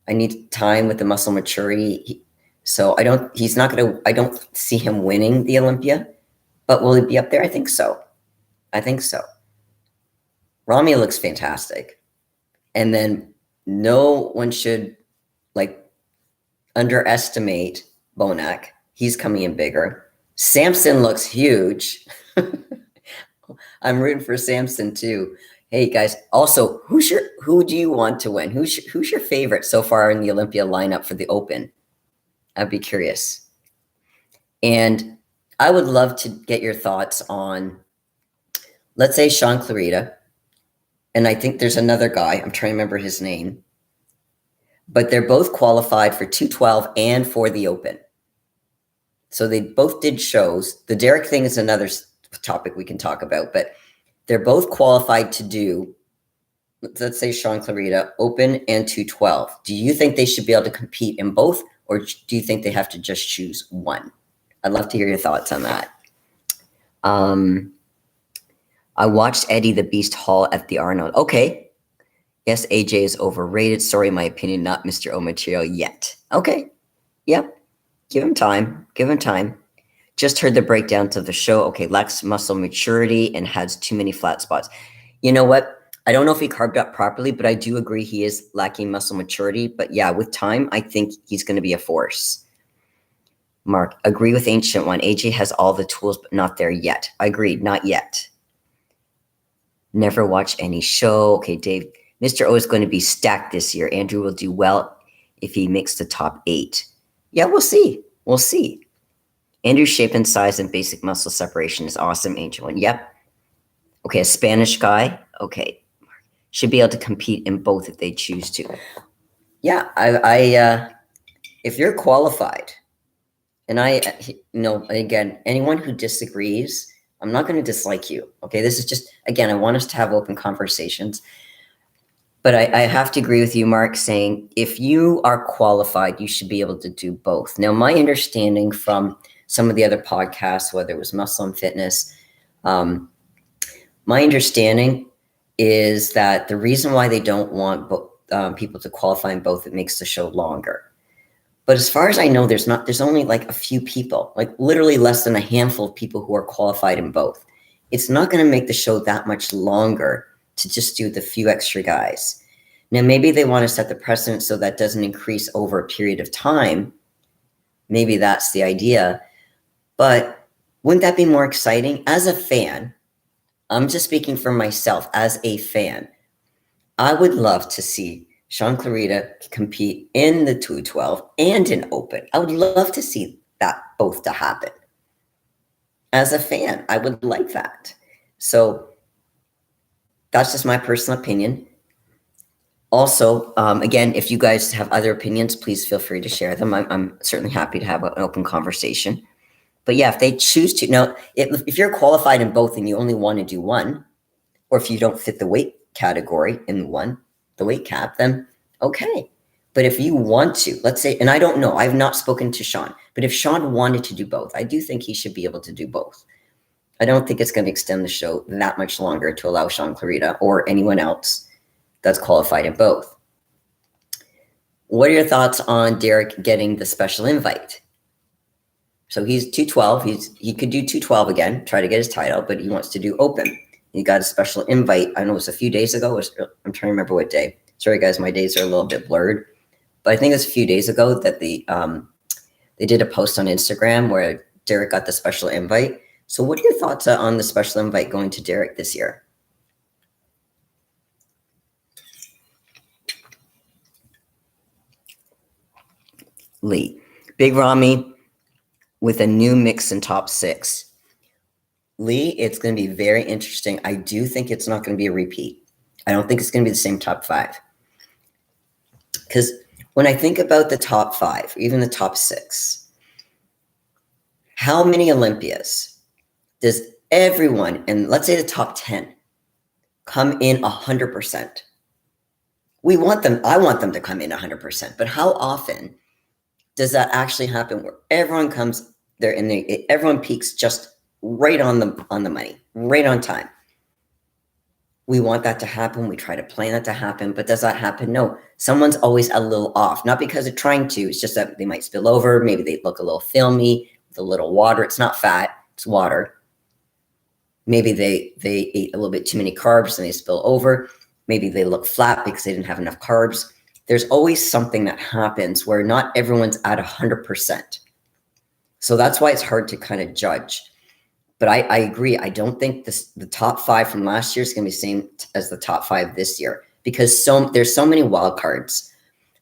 I need time with the muscle maturity. I don't see him winning the Olympia, but will he be up there? I think so. Rami looks fantastic. And then no one should underestimate Bonac. He's coming in bigger. Samson looks huge. I'm rooting for Samson too. Hey guys, also, who do you want to win? Who's your favorite so far in the Olympia lineup for the Open? I'd be curious. And I would love to get your thoughts on, let's say, Sean Clarita. And I think there's another guy, I'm trying to remember his name. but they're both qualified for 212 and for the Open. So they both did shows. The Derek thing is another topic we can talk about, but they're both qualified to do, let's say Sean Clarita, Open and 212. Do you think they should be able to compete in both, or do you think they have to just choose one? I'd love to hear your thoughts on that. I watched Eddie the Beast Hall at the Arnold. Okay. Yes, AJ is overrated. Sorry, my opinion, not Mr. O material yet. Okay. Yep. Give him time. Give him time. Just heard the breakdowns of the show. Okay, lacks muscle maturity and has too many flat spots. You know what? I don't know if he carved up properly, but I do agree he is lacking muscle maturity. But yeah, with time, I think he's going to be a force. Mark, agree with Ancient One. AJ has all the tools, but not there yet. I agreed, not yet. Never watch any show. Okay, Dave. Mr. O is going to be stacked this year. Andrew will do well if he makes the top 8. Yeah, we'll see. We'll see. Andrew's shape and size and basic muscle separation is awesome, Ancient One. Yep. Okay, a Spanish guy. Okay. Should be able to compete in both if they choose to. Yeah, if you're qualified, and again, anyone who disagrees, I'm not going to dislike you. Okay, this is just, again, I want us to have open conversations. But I have to agree with you, Mark, saying if you are qualified, you should be able to do both. Now, my understanding from some of the other podcasts, whether it was Muscle and Fitness, my understanding is that the reason why they don't want people to qualify in both, it makes the show longer. But as far as I know, there's only like a few people, like literally less than a handful of people who are qualified in both. It's not going to make the show that much longer to just do the few extra guys. Now, maybe they want to set the precedent so that doesn't increase over a period of time. Maybe that's the idea. But wouldn't that be more exciting? As a fan, I'm just speaking for myself as a fan, I would love to see Sean Clarita compete in the 212 and in Open. I would love to see that both to happen. As a fan, I would like that. So that's just my personal opinion. Also, again, if you guys have other opinions, please feel free to share them. I'm certainly happy to have an open conversation. But yeah, if they choose to, now, if you're qualified in both and you only want to do one, or if you don't fit the weight category in one, the weight cap, then okay. But if you want to, let's say, and I don't know, I've not spoken to Sean, but if Sean wanted to do both, I do think he should be able to do both. I don't think it's going to extend the show that much longer to allow Sean Clarita or anyone else that's qualified in both. What are your thoughts on Derek getting the special invite? So he's 212. He could do 212 again, try to get his title, but he wants to do Open. He got a special invite. I know it was a few days ago. I'm trying to remember what day. Sorry, guys, my days are a little bit blurred. But I think it was a few days ago that they did a post on Instagram where Derek got the special invite. So what are your thoughts on the special invite going to Derek this year? Lee. Big Rami with a new mix in top 6. Lee, it's going to be very interesting. I do think it's not going to be a repeat. I don't think it's going to be the same top 5. Because when I think about the top 5, even the top 6, how many Olympias does everyone, and let's say the top 10, come in 100%? I want them to come in 100%, but how often does that actually happen where everyone comes there and everyone peaks just right on the money, right on time? We want that to happen. We try to plan that to happen, but does that happen? No. Someone's always a little off, not because they're trying to. It's just that they might spill over. Maybe they look a little filmy with a little water. It's not fat, it's water. Maybe they ate a little bit too many carbs and they spill over. Maybe they look flat because they didn't have enough carbs. There's always something that happens where not everyone's at 100%. So that's why it's hard to kind of judge. But I agree. I don't think the top 5 from last year is going to be the same as the top 5 this year because there's so many wild cards.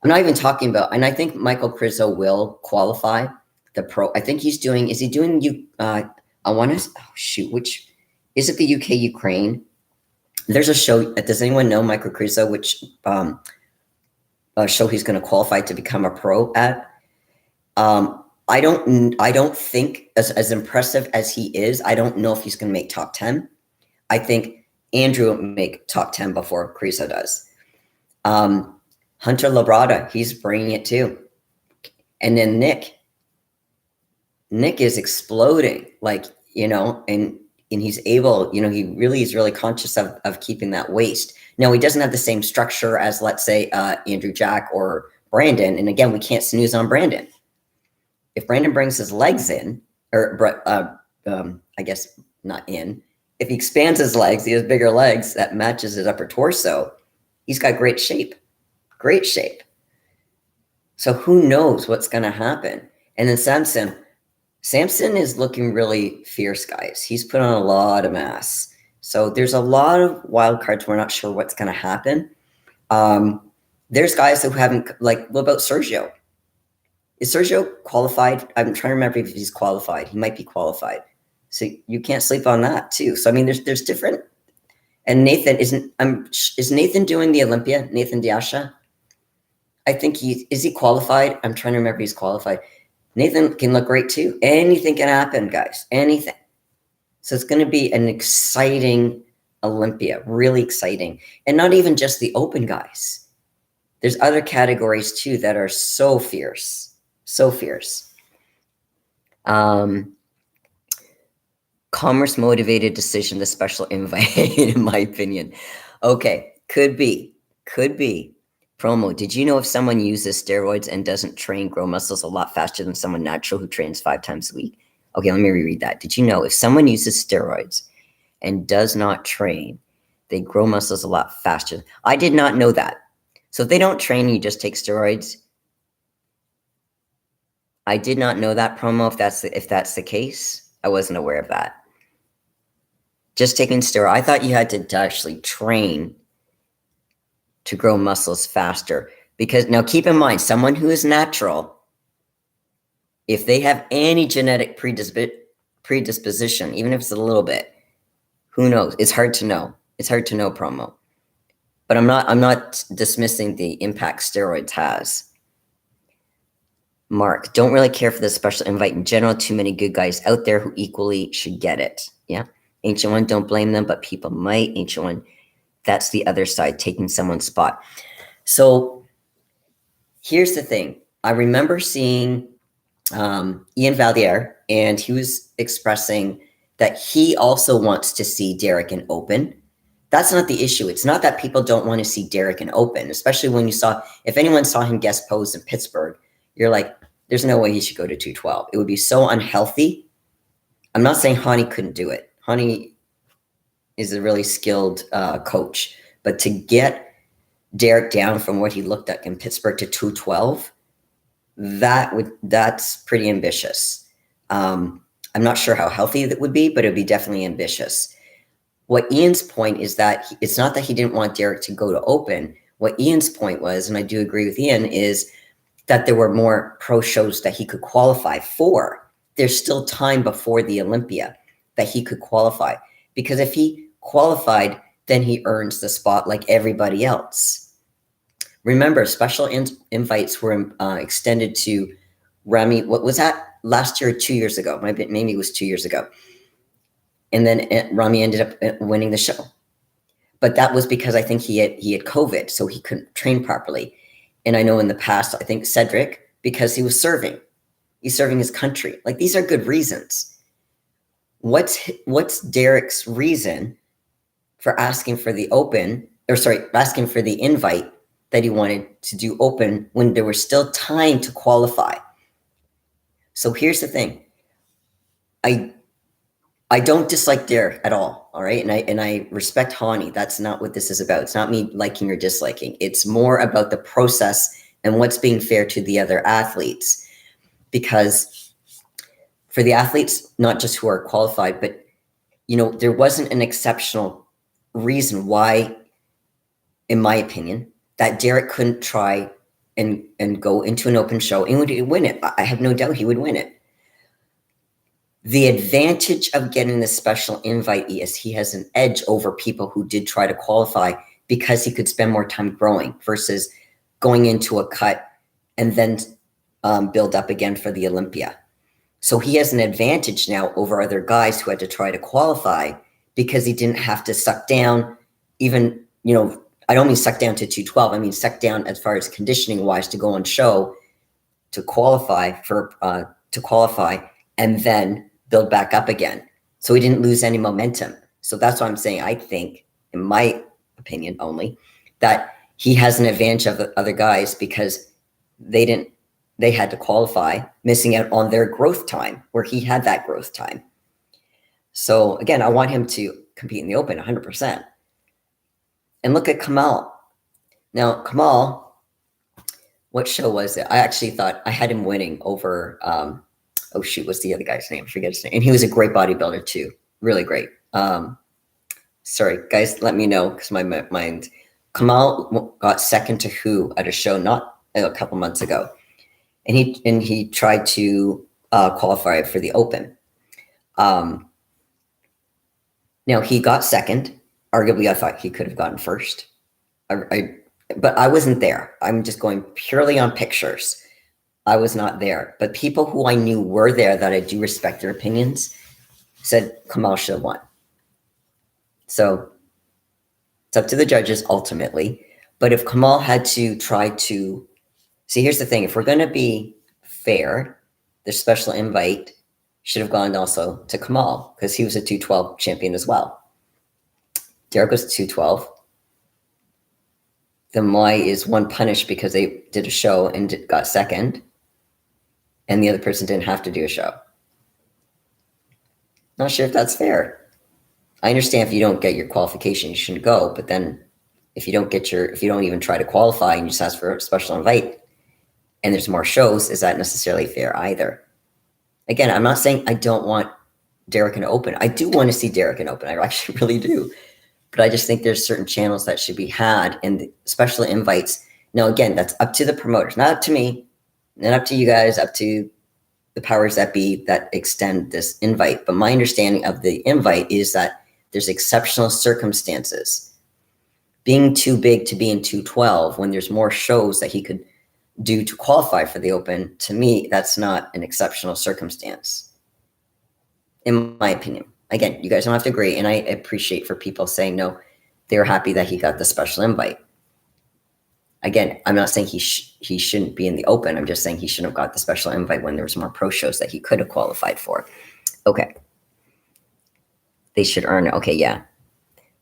I'm not even talking about, and I think Michael Krizo will qualify the pro. I think is he doing which is it the UK Ukraine? There's a show. Does anyone know Michael Krizo? show he's going to qualify to become a pro at. I don't think, as impressive as he is, I don't know if he's going to make top 10. I think Andrew will make top 10 before Creaso does. Hunter Labrada, he's bringing it too. And then Nick is exploding, like, and he's able, he really is really conscious of keeping that waist. Now, he doesn't have the same structure as, let's say, Andrew Jack or Brandon. And again, we can't snooze on Brandon. If Brandon brings his legs in, or I guess not in, if he expands his legs, he has bigger legs that matches his upper torso, he's got great shape. Great shape. So who knows what's going to happen? And then Samson is looking really fierce, guys. He's put on a lot of mass. So there's a lot of wild cards. We're not sure what's going to happen. There's guys who haven't, like, what about Sergio? Is Sergio qualified? I'm trying to remember if he's qualified. He might be qualified. So you can't sleep on that too. So, I mean, there's different. And Nathan is Nathan doing the Olympia? Nathan Diasha? I think is he qualified? I'm trying to remember if he's qualified. Nathan can look great too. Anything can happen, guys. Anything. So it's going to be an exciting Olympia, really exciting. And not even just the open guys. There's other categories too that are so fierce. So fierce. Commerce motivated decision, the special invite, in my opinion. Okay, could be. Promo, did you know if someone uses steroids and doesn't train, grow muscles a lot faster than someone natural who trains 5 times a week? Okay, let me reread that. Did you know if someone uses steroids and does not train, they grow muscles a lot faster? I did not know that. So if they don't train, you just take steroids. I did not know that, Promo. If that's the case, I wasn't aware of that. Just taking steroids. I thought you had to actually train to grow muscles faster. Because now keep in mind, someone who is natural, if they have any genetic predisposition, even if it's a little bit, who knows? It's hard to know. It's hard to know, Promo. But I'm not dismissing the impact steroids has. Mark, don't really care for the special invite in general. Too many good guys out there who equally should get it. Yeah. Ancient One, don't blame them, but people might. Ancient One, that's the other side, taking someone's spot. So here's the thing. I remember seeing Ian Valliere, and he was expressing that he also wants to see Derek in open. That's not the issue. It's not that people don't want to see Derek in open, especially when if anyone saw him guest pose in Pittsburgh, you're like, there's no way he should go to 212. It would be so unhealthy. I'm not saying Hani couldn't do it. Hani is a really skilled coach. But to Derek down from what he looked at in Pittsburgh to 212, that's pretty ambitious. I'm not sure how healthy that would be, but it would be definitely ambitious. What Ian's point is that it's not that he didn't want Derek to go to open. What Ian's point was, and I do agree with Ian, is that there were more pro shows that he could qualify for. There's still time before the Olympia that he could qualify. Because if he qualified, then he earns the spot like everybody else. Remember, special invites were extended to Rami. What was that? Last year or 2 years ago? Maybe it was 2 years ago. And then Rami ended up winning the show. But that was because I think he had COVID, so he couldn't train properly. And I know in the past, I think Cedric, because he was serving. He's serving his country. Like, these are good reasons. What's Derek's reason for asking for the asking for the invite that he wanted to do open when there was still time to qualify? So here's the thing. I don't dislike Derek at all right? And I respect Hani. That's not what this is about. It's not me liking or disliking. It's more about the process and what's being fair to the other athletes. Because for the athletes, not just who are qualified, but, there wasn't an exceptional reason why, in my opinion, that Derek couldn't try and go into an open show and would win it. I have no doubt he would win it. The advantage of getting the special invite is he has an edge over people who did try to qualify because he could spend more time growing versus going into a cut and then build up again for the Olympia. So he has an advantage now over other guys who had to try to qualify because he didn't have to suck down even, I don't mean suck down to 212. I mean, suck down as far as conditioning wise to go on show to qualify and then build back up again. So he didn't lose any momentum. So that's why I'm saying, I think, in my opinion only, that he has an advantage of the other guys because they had to qualify, missing out on their growth time where he had that growth time. So again, I want him to compete in the Open 100%. And look at Kamal. Now, Kamal, what show was it? I actually thought I had him winning over, what's the other guy's name? I forget his name. And he was a great bodybuilder too. Really great. Sorry, guys, let me know because my mind. Kamal got second to who at a show not a couple months ago. And he tried to qualify for the Open. Now, he got second. Arguably, I thought he could have gotten first. But I wasn't there. I'm just going purely on pictures. I was not there. But people who I knew were there that I do respect their opinions said Kamal should have won. So it's up to the judges ultimately. But if Kamal had to try to... See, here's the thing. If we're going to be fair, the special invite should have gone also to Kamal because he was a 212 champion as well. Derek was 212. Then why is one punished because they did a show and got second, and the other person didn't have to do a show? Not sure if that's fair. I understand if you don't get your qualification, you shouldn't go. But then if you don't even try to qualify and you just ask for a special invite and there's more shows, is that necessarily fair either? Again, I'm not saying I don't want Derek in Open. I do want to see Derek in Open. I actually really do. But I just think there's certain channels that should be had and the special invites. Now, again, that's up to the promoters, not up to me, not up to you guys, up to the powers that be that extend this invite. But my understanding of the invite is that there's exceptional circumstances. Being too big to be in 212 when there's more shows that he could do to qualify for the Open, to me, that's not an exceptional circumstance, in my opinion. Again, you guys don't have to agree, and I appreciate for people saying no, they're happy that he got the special invite. Again, I'm not saying he shouldn't be in the Open. I'm just saying he shouldn't have got the special invite when there was more pro shows that he could have qualified for. Okay. They should earn it. Okay, yeah.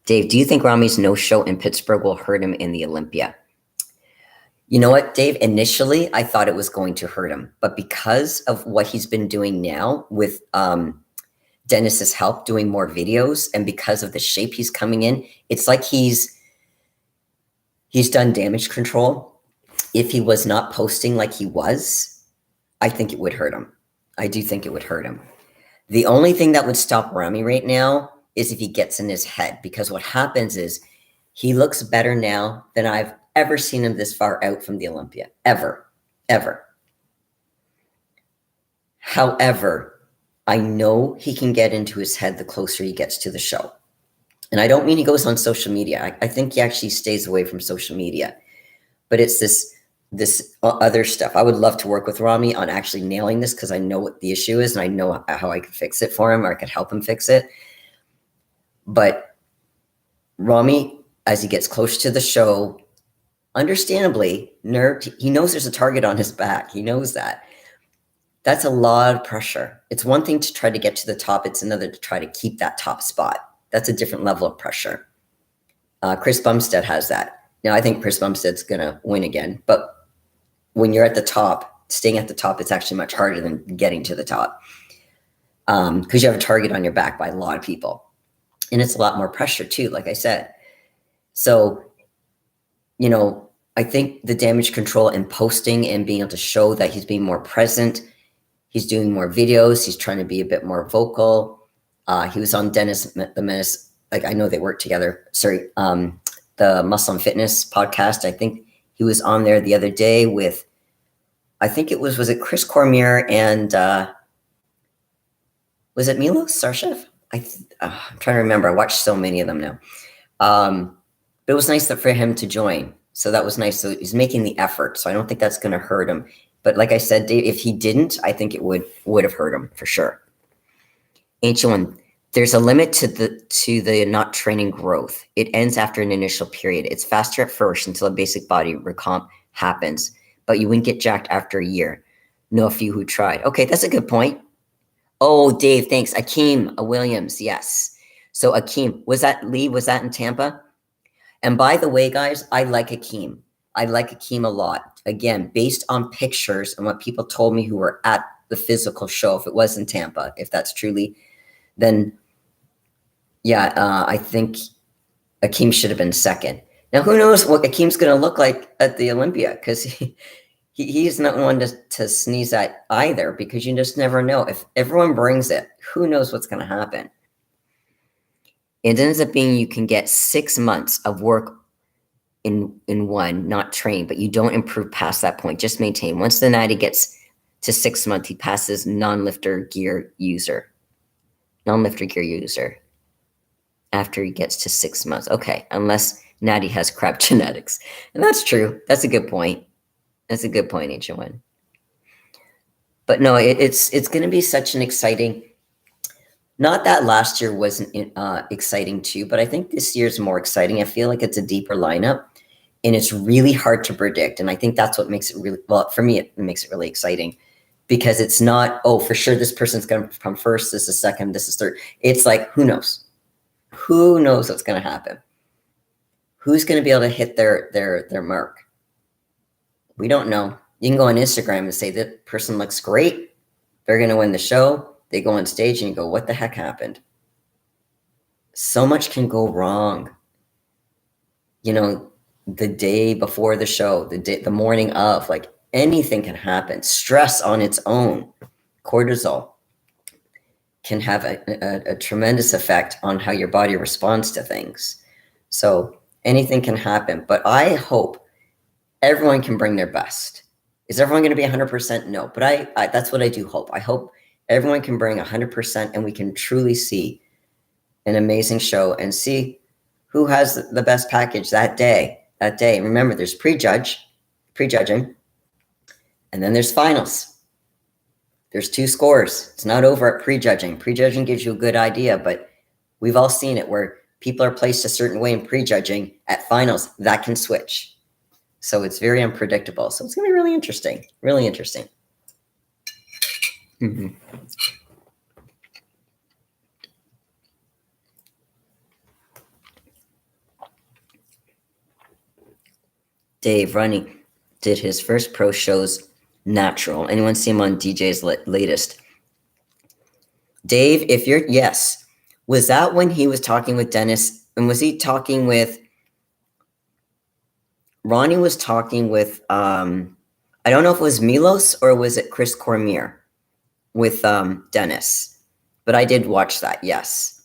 Dave, do you think Rami's no-show in Pittsburgh will hurt him in the Olympia? You know what, Dave? Initially, I thought it was going to hurt him. But because of what he's been doing now with Dennis's help doing more videos, and because of the shape he's coming in, it's like he's done damage control. If he was not posting like he was, I think it would hurt him. I do think it would hurt him. The only thing that would stop Rami right now is if he gets in his head, because what happens is he looks better now than I've ever seen him this far out from the Olympia. Ever. However, I know he can get into his head the closer he gets to the show. And I don't mean he goes on social media. I think he actually stays away from social media. But it's this other stuff. I would love to work with Rami on actually nailing this because I know what the issue is and I know how I could fix it for him or I could help him fix it. But Rami, as he gets close to the show, understandably, he knows there's a target on his back. He knows that. That's a lot of pressure. It's one thing to try to get to the top. It's another to try to keep that top spot. That's a different level of pressure. Chris Bumstead has that. Now, I think Chris Bumstead's going to win again. But when you're at the top, staying at the top, it's actually much harder than getting to the top because you have a target on your back by a lot of people. And it's a lot more pressure too, like I said. So, I think the damage control and posting and being able to show that he's being more present, he's doing more videos, he's trying to be a bit more vocal. He was on Dennis the Menace, like I know they work together. Sorry, the Muscle and Fitness podcast. I think he was on there the other day with, I think it was it Chris Cormier and was it Milo Sarshev? I'm trying to remember. I watched so many of them now. But it was nice for him to join. So that was nice. So he's making the effort. So I don't think that's going to hurt him. But like I said, Dave, if he didn't, I think it would have hurt him for sure. Ancient one. There's a limit to the not training growth. It ends after an initial period. It's faster at first until a basic body recomp happens, but you wouldn't get jacked after a year. Know a few who tried. Okay, that's a good point. Oh, Dave, thanks. Akeem Williams, yes. So Akeem, was that in Tampa? And by the way, guys, I like Akeem. I like Akeem a lot. Again, based on pictures and what people told me who were at the physical show, if it was in Tampa, if that's truly, then yeah, I think Akeem should have been second. Now, who knows what Akeem's going to look like at the Olympia, because he's not one to sneeze at either, because you just never know. If everyone brings it, who knows what's going to happen. It ends up being you can get 6 months of work in one, not train, but you don't improve past that point. Just maintain. Once the natty gets to 6 months, he passes non-lifter gear user. Non-lifter gear user. After he gets to 6 months. Okay, unless natty has crap genetics. And that's true. That's a good point. That's a good point, Ancient One. But no, it's going to be such an exciting... Not that last year wasn't exciting too, but I think this year's more exciting. I feel like it's a deeper lineup, and it's really hard to predict. And I think that's what makes it really, well, for me, it makes it really exciting, because it's not, oh, for sure this person's going to come first, this is second, this is third. It's like, who knows? Who knows what's going to happen? Who's going to be able to hit their mark? We don't know. You can go on Instagram and say that person looks great. They're going to win the show. They go on stage and you go, what the heck happened? So much can go wrong. You know, the day before the show, the morning of, like anything can happen. Stress on its own, cortisol, can have a tremendous effect on how your body responds to things. So anything can happen, but I hope everyone can bring their best. Is everyone going to be 100%? No, but I that's what I do hope. I hope everyone can bring 100% and we can truly see an amazing show and see who has the best package that day. Remember, there's prejudging, and then there's finals. There's 2 scores. It's not over at prejudging. Prejudging gives you a good idea, but we've all seen it where people are placed a certain way in prejudging. At finals, that can switch. So it's very unpredictable. So it's going to be really interesting. Really interesting. Mm-hmm. Dave Running did his first pro shows natural. Anyone see him on DJ's latest? Dave, if you're, yes. Was that when he was talking with Dennis? And was he talking with, Ronnie was talking with, I don't know if it was Milos or was it Chris Cormier with Dennis. But I did watch that, yes.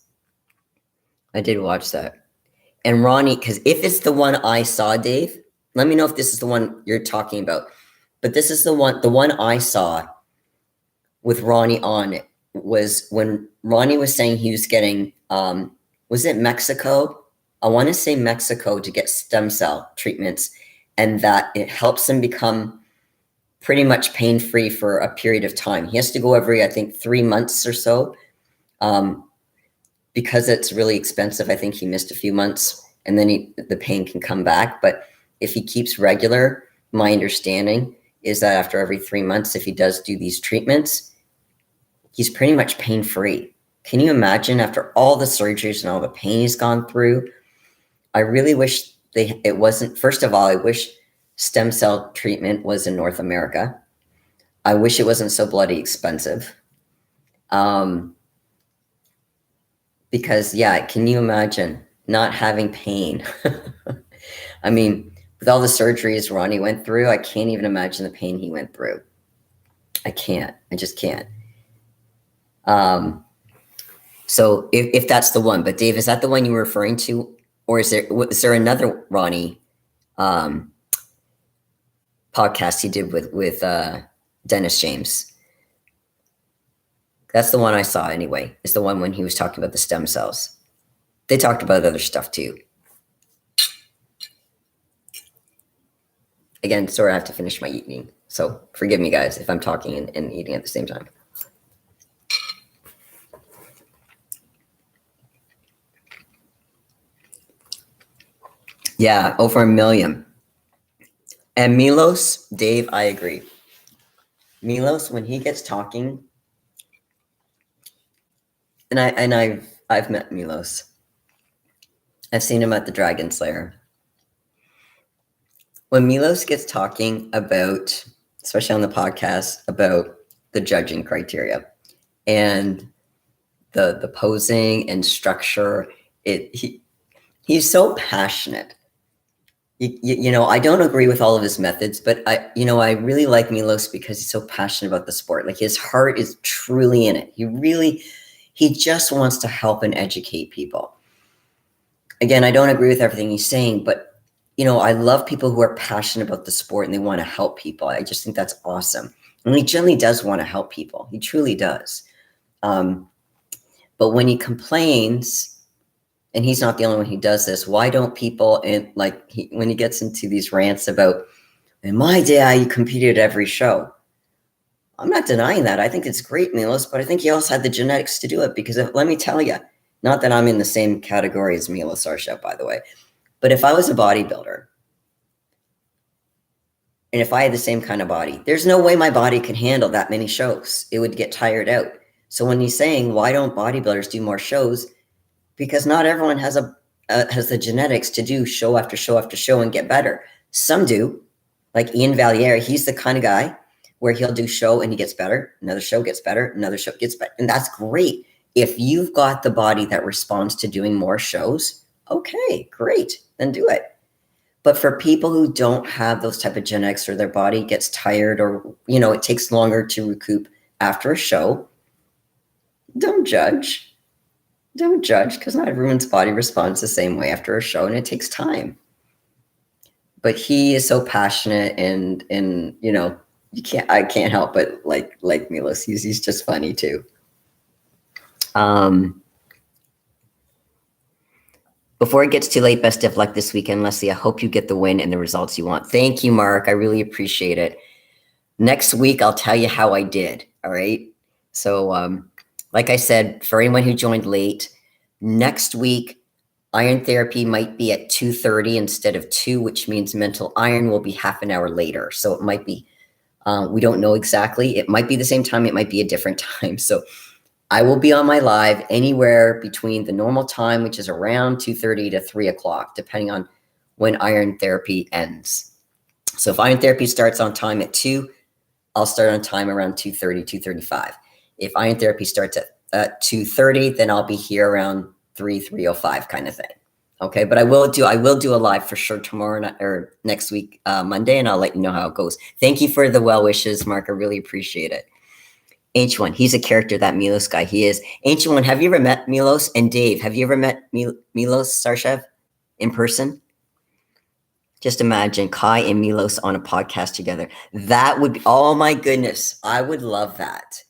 I did watch that. And Ronnie, because if it's the one I saw, Dave, let me know if this is the one you're talking about. But this is the one I saw with Ronnie on it was when Ronnie was saying he was getting, was it Mexico? I want to say Mexico to get stem cell treatments, and that it helps him become pretty much pain-free for a period of time. He has to go every, I think, 3 months or so. Because it's really expensive, I think he missed a few months, and then the pain can come back. But if he keeps regular, my understanding is that after every 3 months, if he does do these treatments, he's pretty much pain-free. Can you imagine after all the surgeries and all the pain he's gone through? I really wish it wasn't, first of all, I wish stem cell treatment was in North America. I wish it wasn't so bloody expensive. Because, yeah, can you imagine not having pain? I mean, with all the surgeries Ronnie went through, I can't even imagine the pain he went through. I can't. I just can't. So if that's the one, but Dave, is that the one you were referring to? Or is there another Ronnie podcast he did with Dennis James? That's the one I saw anyway. It's the one when he was talking about the stem cells. They talked about other stuff too. Again, sorry, I have to finish my eating. So forgive me, guys, if I'm talking and eating at the same time. Yeah, over 1 million. And Milos, Dave, I agree. Milos, when he gets talking, and I've met Milos. I've seen him at the Dragon Slayer. When Milos gets talking about, especially on the podcast, about the judging criteria and the posing and structure, he's so passionate. You know, I don't agree with all of his methods, but I really like Milos because he's so passionate about the sport. Like, his heart is truly in it. He just wants to help and educate people. Again, I don't agree with everything he's saying, but I love people who are passionate about the sport and they want to help people. I just think that's awesome. And he generally does want to help people. He truly does. But when he complains, and he's not the only one who does this, why don't people, when he gets into these rants about, in my day, I competed at every show. I'm not denying that. I think it's great, Milos, but I think he also had the genetics to do it, because let me tell you, not that I'm in the same category as Milos Sarshev, by the way, but if I was a bodybuilder, and if I had the same kind of body, there's no way my body could handle that many shows. It would get tired out. So when he's saying, why don't bodybuilders do more shows? Because not everyone has the genetics to do show after show after show and get better. Some do, like Ian Valier. He's the kind of guy where he'll do show and he gets better. Another show gets better. Another show gets better. And that's great. If you've got the body that responds to doing more shows, okay, great, then do it. But for people who don't have those type of genetics, or their body gets tired, or, it takes longer to recoup after a show, don't judge. Don't judge, because not everyone's body responds the same way after a show, and it takes time. But he is so passionate, and I can't help but like Milos. He's just funny too. Before it gets too late, best of luck this weekend, Lesley. I hope you get the win and the results you want. Thank you, Mark. I really appreciate it. Next week, I'll tell you how I did. All right. So, like I said, for anyone who joined late, next week, iron therapy might be at 2:30 instead of 2, which means mental iron will be half an hour later. So it might be, we don't know exactly. It might be the same time. It might be a different time. So I will be on my live anywhere between the normal time, which is around 2:30 to 3 o'clock, depending on when iron therapy ends. So if iron therapy starts on time at 2, I'll start on time around 2:30, 2:35. If iron therapy starts at 2:30, then I'll be here around 3:05 kind of thing. Okay, but I will do a live for sure tomorrow or next week, Monday, and I'll let you know how it goes. Thank you for the well wishes, Mark. I really appreciate it. Ancient One, he's a character, that Milos guy. He is. Ancient One, have you ever met Milos? And Dave, have you ever met Milos Sarshev in person? Just imagine Kai and Milos on a podcast together. That would be, oh my goodness, I would love that.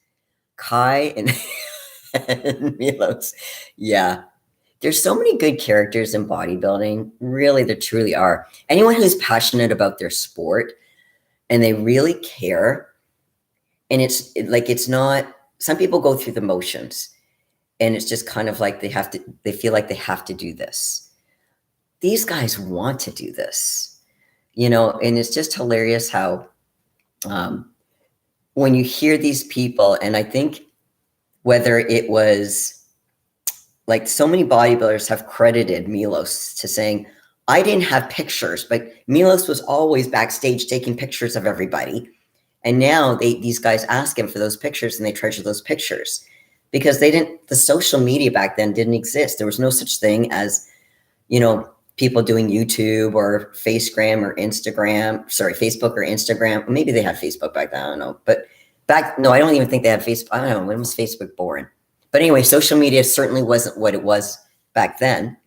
Kai and Milos. Yeah. There's so many good characters in bodybuilding. Really, there truly are. Anyone who's passionate about their sport and they really care, and it's not, some people go through the motions and it's just kind of like they feel like they have to do this. These guys want to do this, and it's just hilarious how when you hear these people, and I think whether it was like, so many bodybuilders have credited Milos to saying, I didn't have pictures, but Milos was always backstage taking pictures of everybody. And now these guys ask him for those pictures, and they treasure those pictures, because the social media back then didn't exist. There was no such thing as, people doing YouTube or Facebook or Instagram. Maybe they had Facebook back then, I don't know. But no, I don't even think they had Facebook. I don't know, when was Facebook born? But anyway, social media certainly wasn't what it was back then.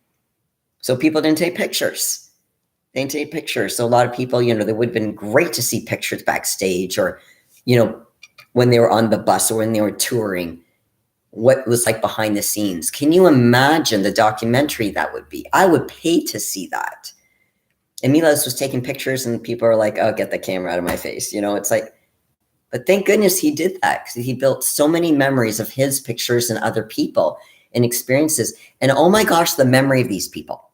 So people didn't take pictures. So a lot of people, they would have been great to see pictures backstage, or, when they were on the bus or when they were touring, what it was like behind the scenes. Can you imagine the documentary that would be? I would pay to see that. And Milos was taking pictures and people are like, oh, get the camera out of my face. You know, it's like, but thank goodness he did that, because he built so many memories of his pictures and other people and experiences. And oh my gosh, the memory of these people.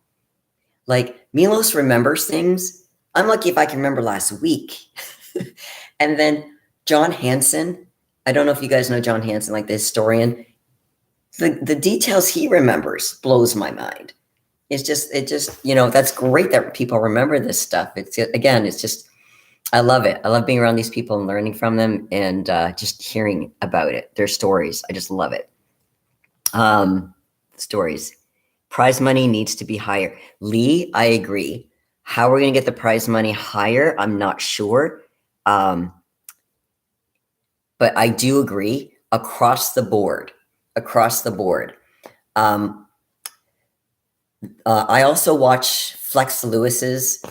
Like Milos remembers things. I'm lucky if I can remember last week. And then John Hansen, I don't know if you guys know John Hansen, like the historian. The details he remembers blows my mind. It just, you know, that's great that people remember this stuff. It's, again, it's just, I love it. I love being around these people and learning from them, and just hearing about it, their stories. I just love it. Stories. Prize money needs to be higher. Lee, I agree. How we're going to get the prize money higher, I'm not sure. But I do agree across the board. I also watch Flex Lewis's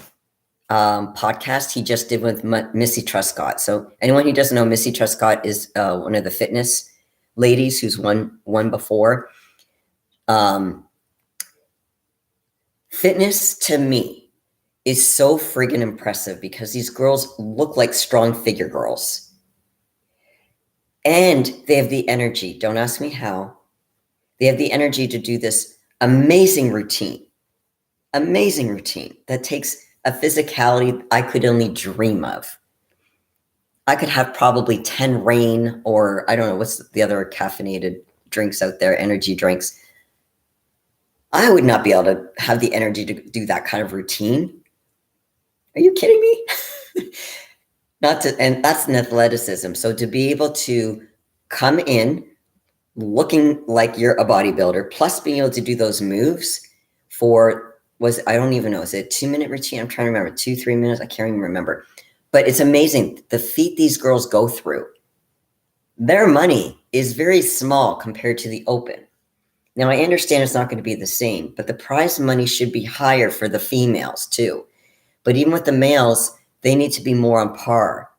podcast he just did with Missy Truscott. So anyone who doesn't know, Missy Truscott is one of the fitness ladies who's won before. Fitness to me is so friggin' impressive, because these girls look like strong figure girls. And they have the energy. Don't ask me how. They have the energy to do this amazing routine that takes a physicality I could only dream of. I could have probably 10 Rain, or I don't know, what's the other caffeinated drinks out there, energy drinks. I would not be able to have the energy to do that kind of routine. Are you kidding me? And that's an athleticism. So to be able to come in looking like you're a bodybuilder, plus being able to do those moves for, I don't even know, is it a 2-minute routine? I'm trying to remember, 2-3 minutes. I can't even remember. But it's amazing the feat these girls go through. Their money is very small compared to the open. Now, I understand it's not going to be the same, but the prize money should be higher for the females too. But even with the males, they need to be more on par.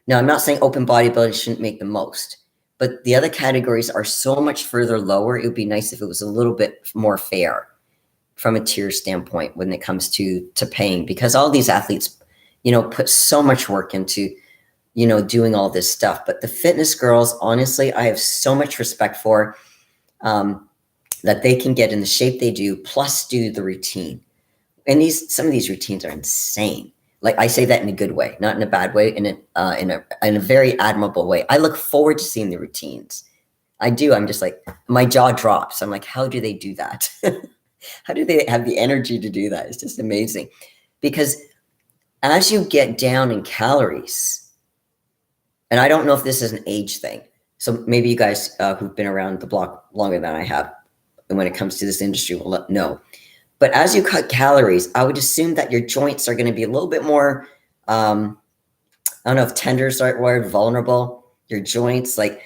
Now, I'm not saying open bodybuilding shouldn't make the most, but the other categories are so much further lower. It would be nice if it was a little bit more fair from a tier standpoint when it comes to paying, because all these athletes, you know, put so much work into, you know, doing all this stuff. But the fitness girls, honestly, I have so much respect for, that they can get in the shape they do, plus do the routine. And some of these routines are insane. Like, I say that in a good way, not in a bad way, in a very admirable way. I look forward to seeing the routines. I do. I'm just like, my jaw drops. I'm like, how do they do that? How do they have the energy to do that? It's just amazing. Because as you get down in calories, and I don't know if this is an age thing, so maybe you guys who've been around the block longer than I have, and when it comes to this industry, will know. But as you cut calories, I would assume that your joints are going to be a little bit more, I don't know if tender is the right word, vulnerable, your joints. Like,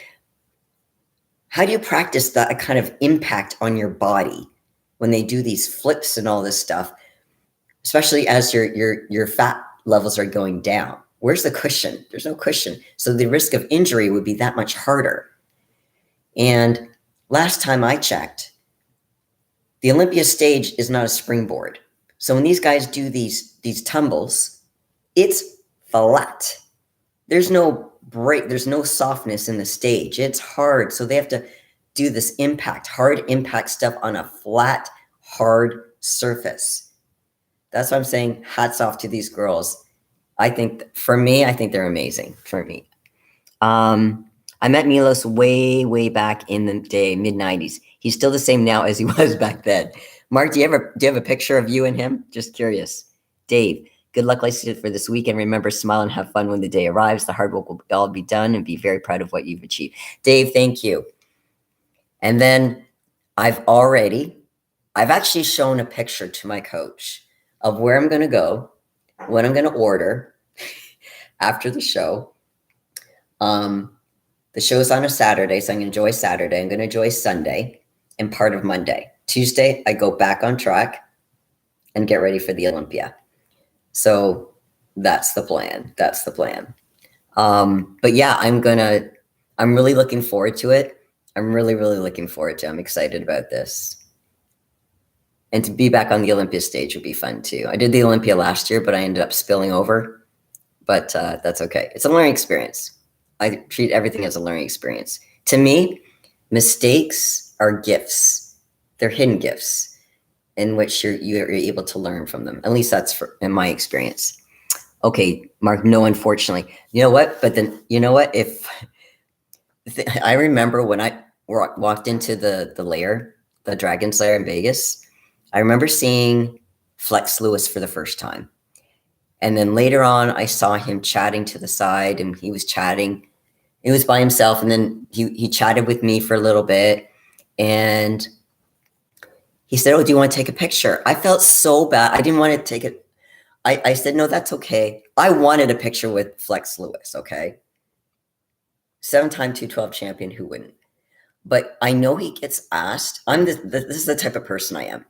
how do you practice that kind of impact on your body when they do these flips and all this stuff, especially as your fat levels are going down? Where's the cushion? There's no cushion. So the risk of injury would be that much harder. And last time I checked, the Olympia stage is not a springboard. So when these guys do these tumbles, it's flat. There's no break. There's no softness in the stage. It's hard. So they have to do this hard impact stuff on a flat, hard surface. That's what I'm saying. Hats off to these girls. I think they're amazing for me. I met Milos way back in the day, mid-90s. He's still the same now as he was back then. Mark, do you have a picture of you and him? Just curious. Dave, good luck, Lesley, for this weekend. Remember, smile and have fun when the day arrives. The hard work will all be done, and be very proud of what you've achieved. Dave, thank you. And then I've actually shown a picture to my coach of where I'm going to go, what I'm going to order after the show. The show's on a Saturday, so I'm going to enjoy Saturday. I'm going to enjoy Sunday and part of Monday. Tuesday, I go back on track and get ready for the Olympia. So that's the plan. But yeah, I'm really looking forward to it. I'm really looking forward to it. I'm excited about this. And to be back on the Olympia stage would be fun too. I did the Olympia last year, but I ended up spilling over. But that's okay. It's a learning experience. I treat everything as a learning experience. To me, mistakes are gifts. They're hidden gifts in which you're able to learn from them. At least that's in my experience. Okay, Mark, no, unfortunately. You know what? But then, you know what? I remember when I walked into the lair, the Dragon's Lair in Vegas, I remember seeing Flex Lewis for the first time. And then later on, I saw him chatting to the side, and he was chatting. He was by himself, and then he chatted with me for a little bit. And he said, "Oh, do you want to take a picture?" I felt so bad. I didn't want to take it. I said, "No, that's okay." I wanted a picture with Flex Lewis, okay? 7-time 212 champion, who wouldn't? But I know he gets asked. This is the type of person I am.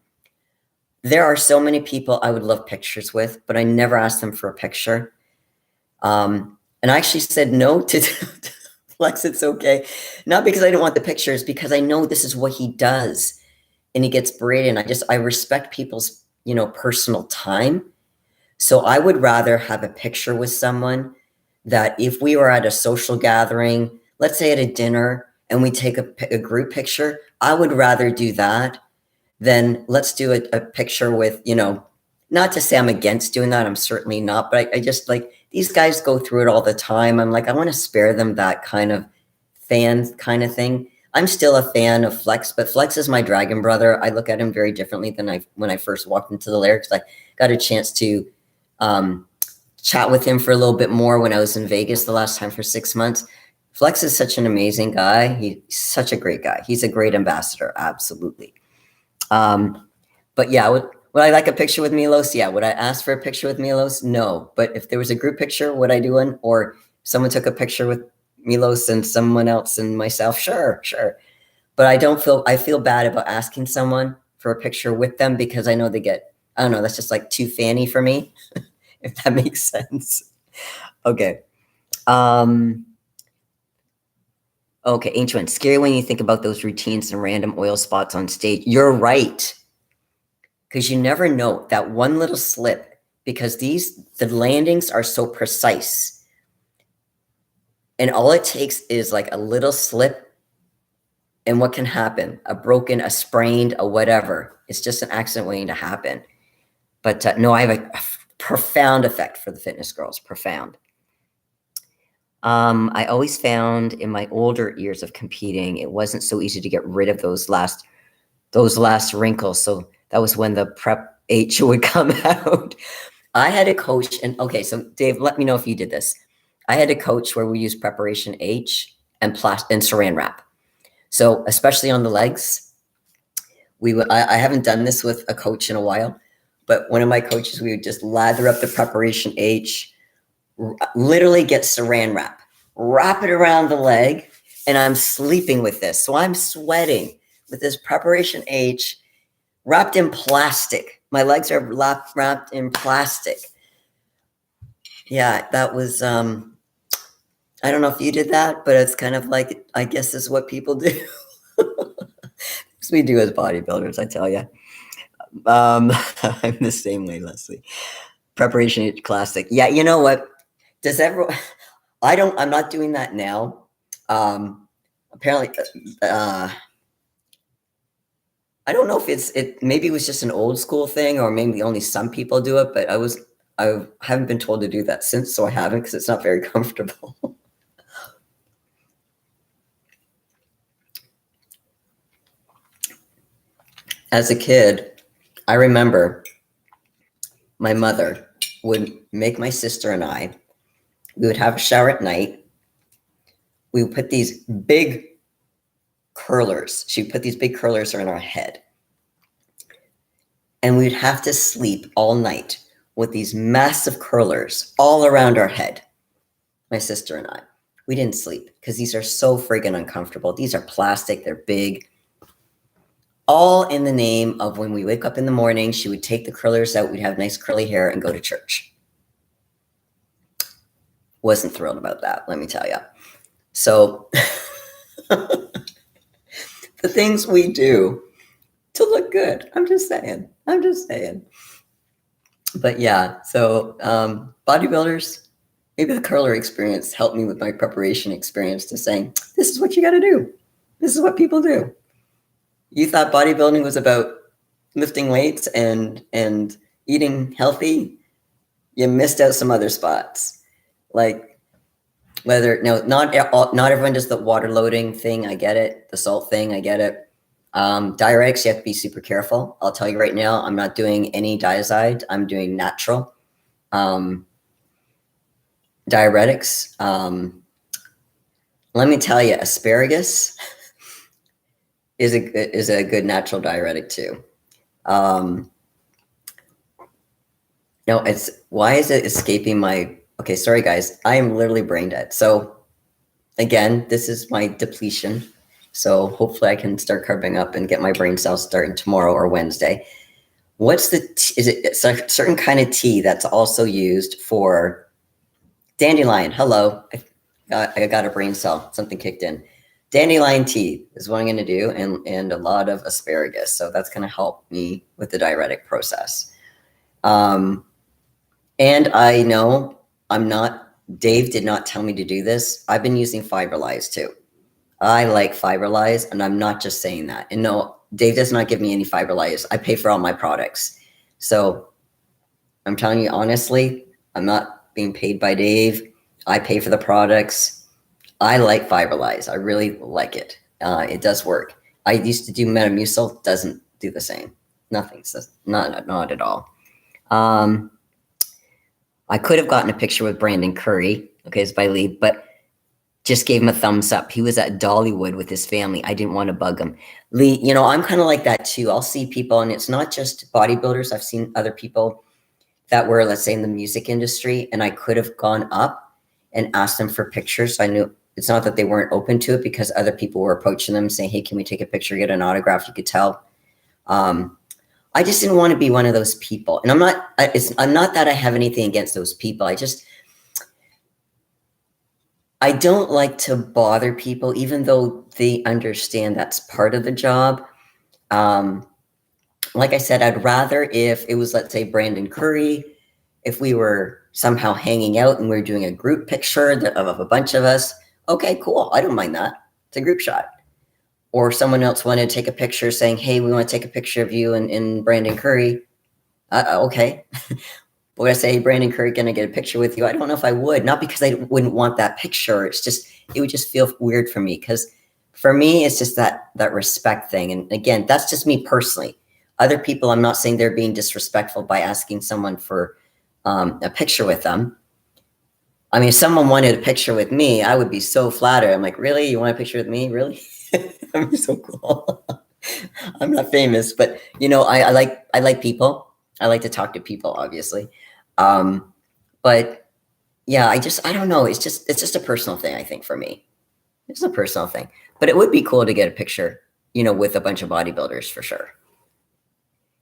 There are so many people I would love pictures with, but I never asked them for a picture. And I actually said no to Flex. It's okay. Not because I didn't want the pictures, because I know this is what he does. And he gets berated. And I respect people's, personal time. So I would rather have a picture with someone that if we were at a social gathering, let's say at a dinner, and we take a group picture, I would rather do that than let's do a picture with, not to say I'm against doing that. I'm certainly not, but I just like, these guys go through it all the time. I'm like, I want to spare them that kind of fan kind of thing. I'm still a fan of Flex, but Flex is my dragon brother. I look at him very differently than when I first walked into the lair, because I got a chance to chat with him for a little bit more when I was in Vegas the last time for 6 months. Flex is such an amazing guy. He's such a great guy. He's a great ambassador. Absolutely. But yeah, would I like a picture with Milos? Yeah. Would I ask for a picture with Milos? No. But if there was a group picture, would I do one? Or someone took a picture with Milos and someone else and myself? Sure. But I feel bad about asking someone for a picture with them, because I know they get, I don't know, that's just like too fanny for me, if that makes sense. Okay. Okay, Ancient One, scary when you think about those routines and random oil spots on stage. You're right. Because you never know that one little slip, because the landings are so precise. And all it takes is like a little slip. And what can happen? A broken, a sprained, a whatever. It's just an accident waiting to happen. But no, I have a profound effect for the fitness girls. Profound. I always found in my older years of competing, it wasn't so easy to get rid of those last wrinkles. So that was when the prep H would come out. I had a coach, and okay, so Dave, let me know if you did this. I had a coach where we used preparation H and saran wrap. So especially on the legs, I haven't done this with a coach in a while, but one of my coaches, we would just lather up the preparation H, literally get saran wrap it around the leg, and I'm sleeping with this. So I'm sweating with this preparation H wrapped in plastic. My legs are wrapped in plastic. Yeah, that was, I don't know if you did that, but it's kind of like, I guess this is what people do. Because we do as bodybuilders, I tell you. I'm the same way, Lesley. Preparation H classic. Yeah, you know what? Does everyone... I'm not doing that now. Apparently, I don't know if maybe it was just an old school thing, or maybe only some people do it, but I haven't been told to do that since, so I haven't, because it's not very comfortable. As a kid, I remember my mother would make my sister and I, we would have a shower at night. We would put these big curlers. She would put these big curlers around our head. And we'd have to sleep all night with these massive curlers all around our head. My sister and I. We didn't sleep because these are so friggin' uncomfortable. These are plastic. They're big. All in the name of when we wake up in the morning, she would take the curlers out. We'd have nice curly hair and go to church. Wasn't thrilled about that, let me tell you. So the things we do to look good. I'm just saying. But yeah, so bodybuilders, maybe the curler experience helped me with my preparation experience to saying, this is what you got to do. This is what people do. You thought bodybuilding was about lifting weights and eating healthy. You missed out some other spots. Like not everyone does the water loading thing. I get it. The salt thing. I get it. Diuretics, you have to be super careful. I'll tell you right now, I'm not doing any diazide. I'm doing natural diuretics. Let me tell you, asparagus is a good natural diuretic too. No, why is it escaping my? Okay, sorry guys, I am literally brain dead. So again, this is my depletion. So hopefully I can start carving up and get my brain cells starting tomorrow or Wednesday. Is it a certain kind of tea that's also used for dandelion? Hello, I got a brain cell, something kicked in. Dandelion tea is what I'm going to do, and a lot of asparagus. So that's going to help me with the diuretic process. And I know Dave did not tell me to do this. I've been using Fiberlize too. I like Fiberlize, and I'm not just saying that. And no, Dave does not give me any Fiberlize. I pay for all my products. So I'm telling you honestly, I'm not being paid by Dave. I pay for the products. I like Fiberlize. I really like it. It does work. I used to do Metamucil. Doesn't do the same. Nothing. Not at all. I could have gotten a picture with Brandon Curry. Okay, it's by Lee, but just gave him a thumbs up. He was at Dollywood with his family. I didn't want to bug him. Lee, I'm kind of like that too. I'll see people, and it's not just bodybuilders. I've seen other people that were, let's say, in the music industry, and I could have gone up and asked them for pictures. So I knew it's not that they weren't open to it, because other people were approaching them saying, hey, can we take a picture, get an autograph? You could tell. I just didn't want to be one of those people. And I'm not that I have anything against those people. I don't like to bother people, even though they understand that's part of the job. Like I said, I'd rather if it was, let's say, Brandon Curry, if we were somehow hanging out and we were doing a group picture of a bunch of us, okay, cool. I don't mind that. It's a group shot. Or someone else wanted to take a picture saying, hey, we want to take a picture of you and Brandon Curry. Okay. Would I say, Brandon Curry, can I get a picture with you? I don't know if I would. Not because I wouldn't want that picture. It would just feel weird for me, because for me, it's just that respect thing. And again, that's just me personally. Other people, I'm not saying they're being disrespectful by asking someone for a picture with them. I mean, if someone wanted a picture with me, I would be so flattered. I'm like, really? You want a picture with me? Really? I'm so cool. I'm not famous, but I like people. I like to talk to people, obviously. But yeah, I don't know. It's just a personal thing, I think, for me. It's a personal thing, but it would be cool to get a picture, with a bunch of bodybuilders for sure.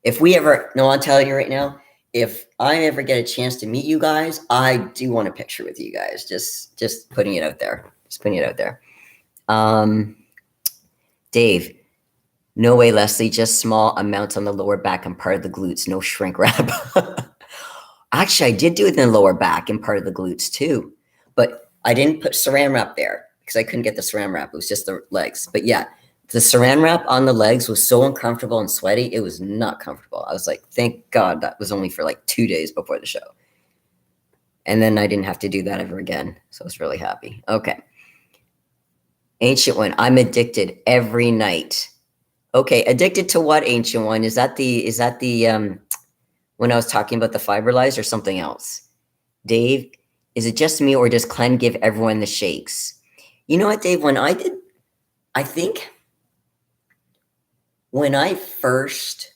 If we ever, no, I'll tell you right now, if I ever get a chance to meet you guys, I do want a picture with you guys. Just putting it out there. Dave, no way, Lesley, just small amounts on the lower back and part of the glutes, no shrink wrap. Actually, I did do it in the lower back and part of the glutes too, but I didn't put saran wrap there because I couldn't get the saran wrap. It was just the legs. But yeah, the saran wrap on the legs was so uncomfortable and sweaty. It was not comfortable. I was like, thank God that was only for like 2 days before the show. And then I didn't have to do that ever again. So I was really happy. Okay. Ancient One, I'm addicted every night. Okay, addicted to what, Ancient One? Is that the when I was talking about the Fiberlize or something else? Dave, is it just me or does Clen give everyone the shakes? You know what, Dave? I think when I first,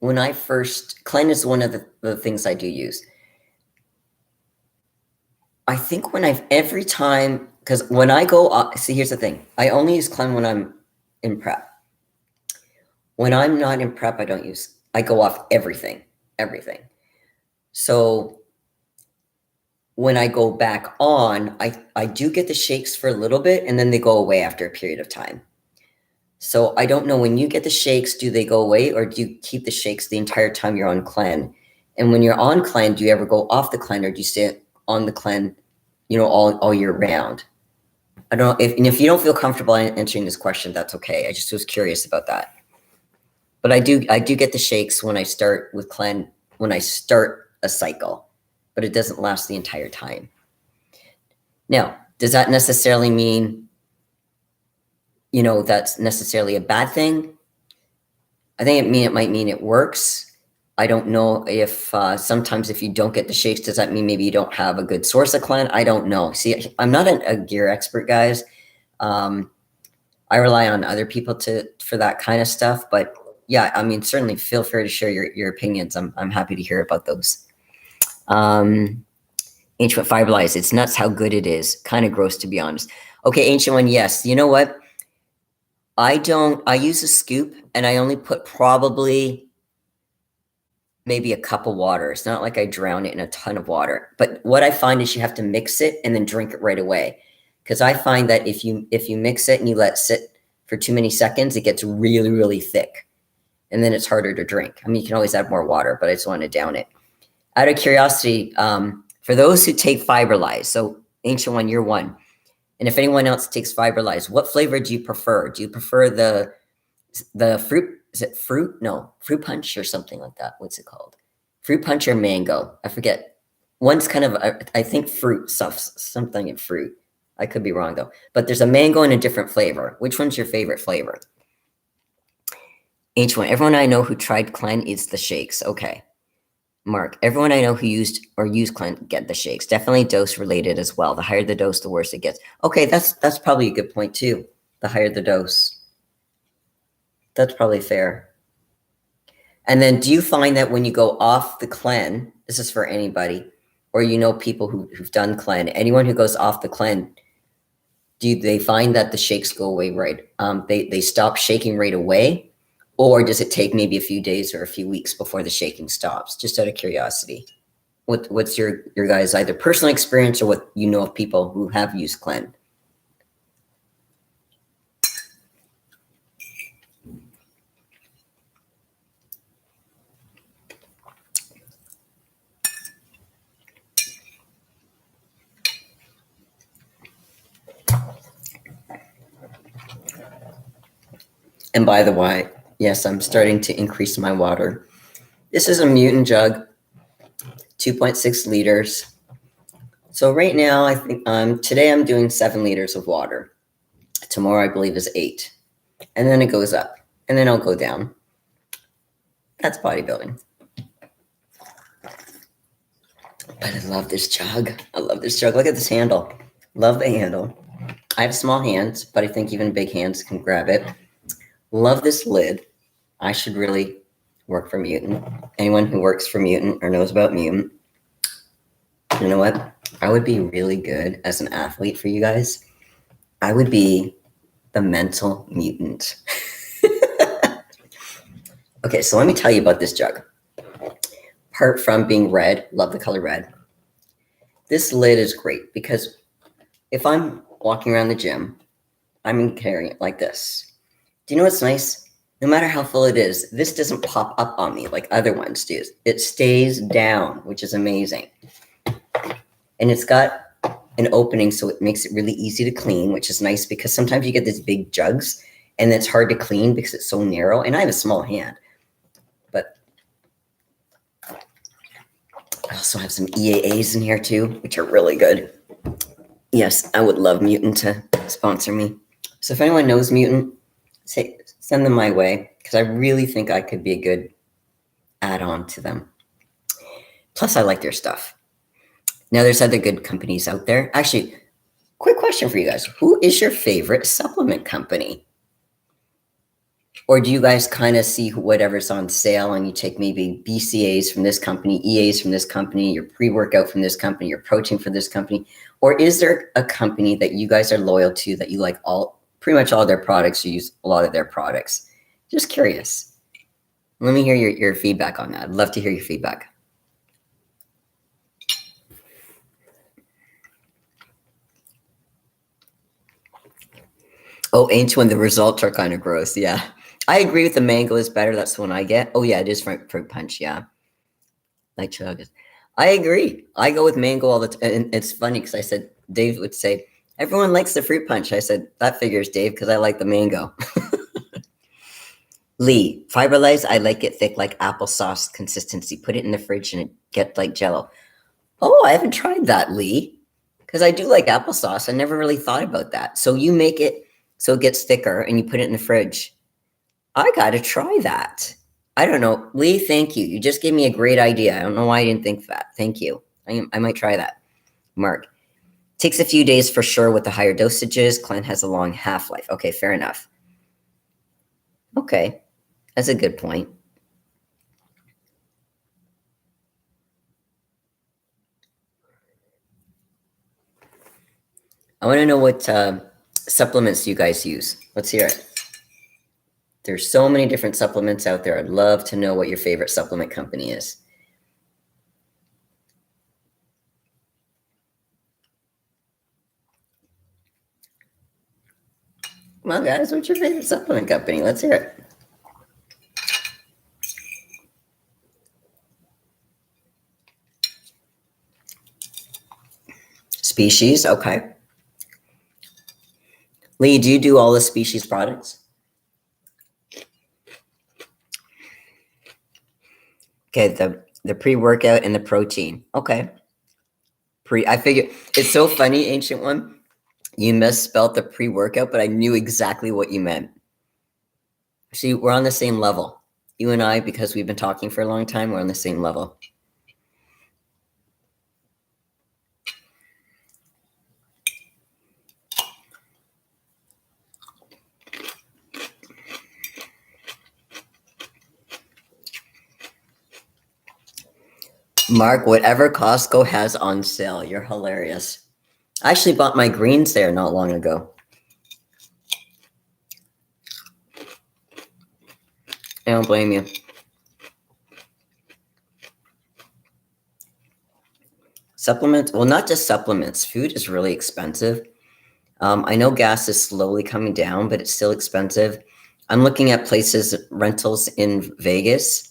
Clen is one of the things I do use. I think every time, because when I go, see, here's the thing. I only use Clen when I'm in prep. When I'm not in prep, I go off everything. So when I go back on, I do get the shakes for a little bit, and then they go away after a period of time. So I don't know, when you get the shakes, do they go away, or do you keep the shakes the entire time you're on clen? And when you're on clen, do you ever go off the clen, or do you stay on the clen, all year round? I don't know if you don't feel comfortable answering this question, that's okay. I just was curious about that. But I do get the shakes when I start with clen, when I start a cycle, but it doesn't last the entire time. Now, does that necessarily mean, that's necessarily a bad thing? I think it might mean it works. I don't know if sometimes if you don't get the shakes, does that mean maybe you don't have a good source of clen? I don't know. See, I'm not a gear expert, guys. I rely on other people for that kind of stuff. But yeah, I mean, certainly feel free to share your opinions. I'm happy to hear about those. Ancient Fiberlize, it's nuts how good it is. Kind of gross, to be honest. Okay, Ancient One, yes. You know what? I use a scoop, and I only put probably maybe a cup of water. It's not like I drown it in a ton of water. But what I find is you have to mix it and then drink it right away. Because I find that if you mix it and you let it sit for too many seconds, it gets really, really thick. And then it's harder to drink. I mean, you can always add more water, but I just want to down it. Out of curiosity, for those who take Fiberlize, so Ancient One, you're one. And if anyone else takes Fiberlize, what flavor do you prefer? Do you prefer the fruit? Is it fruit? No, fruit punch or something like that. What's it called? Fruit punch or mango? I forget. One's kind of, I think, fruit stuff, something in fruit. I could be wrong though. But there's a mango and a different flavor. Which one's your favorite flavor? Ancient One. Everyone I know who tried clen eats the shakes. Okay. Mark, everyone I know who used clen get the shakes. Definitely dose related as well. The higher the dose, the worse it gets. Okay, that's probably a good point too. The higher the dose. That's probably fair. And then do you find that when you go off the clen, this is for anybody, or people who've done clen, anyone who goes off the clen, do they find that the shakes go away right? They stop shaking right away? Or does it take maybe a few days or a few weeks before the shaking stops? Just out of curiosity. What's your guys' either personal experience or what you know of people who have used clen? And by the way, yes, I'm starting to increase my water. This is a mutant jug, 2.6 liters. So right now, I think today I'm doing 7 liters of water. Tomorrow, I believe, is 8. And then it goes up. And then I'll go down. That's bodybuilding. But I love this jug. I love this jug. Look at this handle. Love the handle. I have small hands, but I think even big hands can grab it. Love this lid. I should really work for Mutant. Anyone who works for Mutant or knows about Mutant, you know what? I would be really good as an athlete for you guys. I would be the mental mutant. Okay, so let me tell you about this jug. Apart from being red, love the color red. This lid is great because if I'm walking around the gym, I'm carrying it like this. Do you know what's nice? No matter how full it is, this doesn't pop up on me like other ones do. It stays down, which is amazing. And it's got an opening, so it makes it really easy to clean, which is nice because sometimes you get these big jugs and it's hard to clean because it's so narrow. And I have a small hand, but I also have some EAAs in here too, which are really good. Yes, I would love Mutant to sponsor me. So if anyone knows Mutant, send them my way because I really think I could be a good add-on to them. Plus, I like their stuff. Now, there's other good companies out there. Actually, quick question for you guys. Who is your favorite supplement company? Or do you guys kind of see whatever's on sale and you take maybe BCAs from this company, EAs from this company, your pre-workout from this company, your protein from this company? Or is there a company that you guys are loyal to that you like pretty much all their products, you use a lot of their products? Just curious. Let me hear your feedback on that. I'd love to hear your feedback. Oh, Ancient one, the results are kind of gross. Yeah. I agree with the mango is better. That's the one I get. Oh, yeah, it is fruit punch. Yeah. Like chuggas. I agree. I go with mango all the time. And it's funny because I said, Dave would say, everyone likes the fruit punch. I said, that figures, Dave, because I like the mango. Lee, fiberlize, I like it thick like applesauce consistency. Put it in the fridge and it gets like jello. Oh, I haven't tried that, Lee, because I do like applesauce. I never really thought about that. So you make it so it gets thicker and you put it in the fridge. I got to try that. I don't know. Lee, thank you. You just gave me a great idea. I don't know why I didn't think of that. Thank you. I might try that. Mark, takes a few days for sure with the higher dosages. Clan has a long half-life. Okay, fair enough. Okay, that's a good point. I want to know what supplements you guys use. Let's hear it. There's so many different supplements out there. I'd love to know what your favorite supplement company is. Well, guys, what's your favorite supplement company? Let's hear it. Species, okay. Lee, do you do all the Species products? Okay, the pre-workout and the protein. Okay. I figure it's so funny, Ancient One. You misspelled the pre-workout, but I knew exactly what you meant. See, we're on the same level. You and I, because we've been talking for a long time, we're on the same level. Mark, whatever Costco has on sale, you're hilarious. I actually bought my greens there not long ago. I don't blame you. Supplements, well, not just supplements. Food is really expensive. I know gas is slowly coming down, but it's still expensive. I'm looking at places, rentals in Vegas.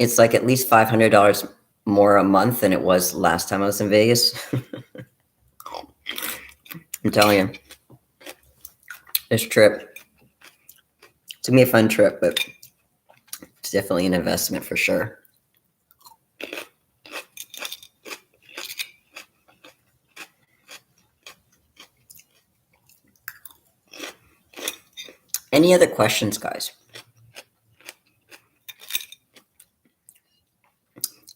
It's like at least $500 more a month than it was last time I was in Vegas. I'm telling you, this trip, it's gonna be a fun trip, but it's definitely an investment for sure. Any other questions, guys?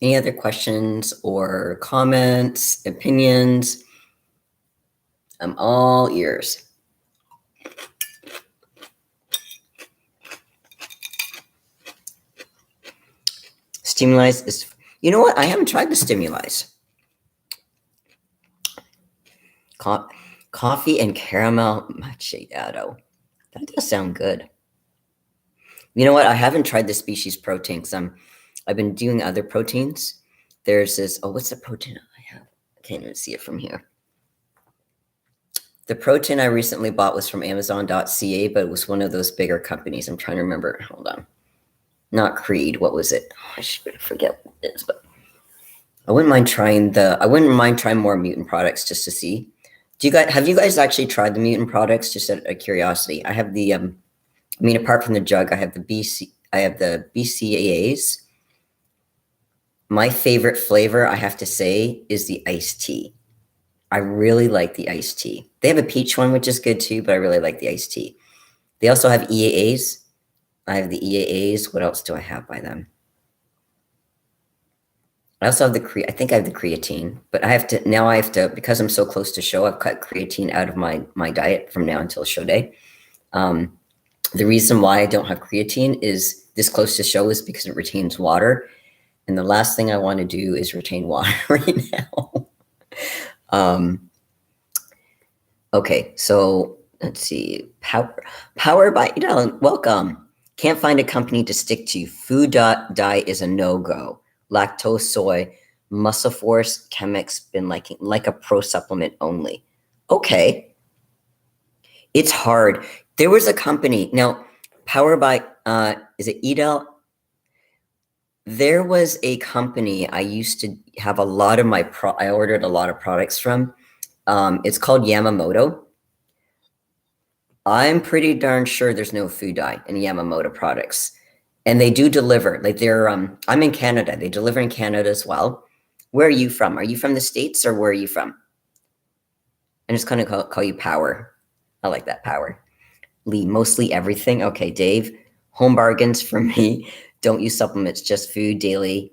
Any other questions or comments, opinions? I'm all ears. Stimulize is, you know what? I haven't tried the Stimulize. Coffee and caramel macchiato. That does sound good. You know what? I haven't tried the Species protein because I've been doing other proteins. There's this, oh, what's the protein I have? I can't even see it from here. The protein I recently bought was from Amazon.ca, but it was one of those bigger companies. I'm trying to remember. Hold on. Not Creed. What was it? Oh, I should forget what it is, but I wouldn't mind trying more mutant products just to see. Have you guys actually tried the mutant products just out of curiosity? I have the apart from the jug, I have the BCAAs. My favorite flavor, I have to say, is the iced tea. I really like the iced tea. They have a peach one, which is good too, but I really like the iced tea. They also have EAAs. I have the EAAs. What else do I have by them? I also have I think I have the creatine, but I have to, because I'm so close to show, I've cut creatine out of my diet from now until show day. The reason why I don't have creatine is this close to show is because it retains water. And the last thing I want to do is retain water right now. Okay, so let's see. Power by Eden. Welcome. Can't find a company to stick to. Food dye is a no-go. Lactose, soy, muscle force, Chemix been like a pro supplement only. Okay. It's hard. There was a company, now, powered by, is it Edel? There was a company I used to have a lot of I ordered a lot of products from. It's called Yamamoto. I'm pretty darn sure there's no food dye in Yamamoto products. And they do deliver. Like I'm in Canada. They deliver in Canada as well. Where are you from? Are you from the States or where are you from? I'm just going to call you Power. I like that, Power. Lee, mostly everything. Okay, Dave, home bargains for me. Don't use supplements, just food daily.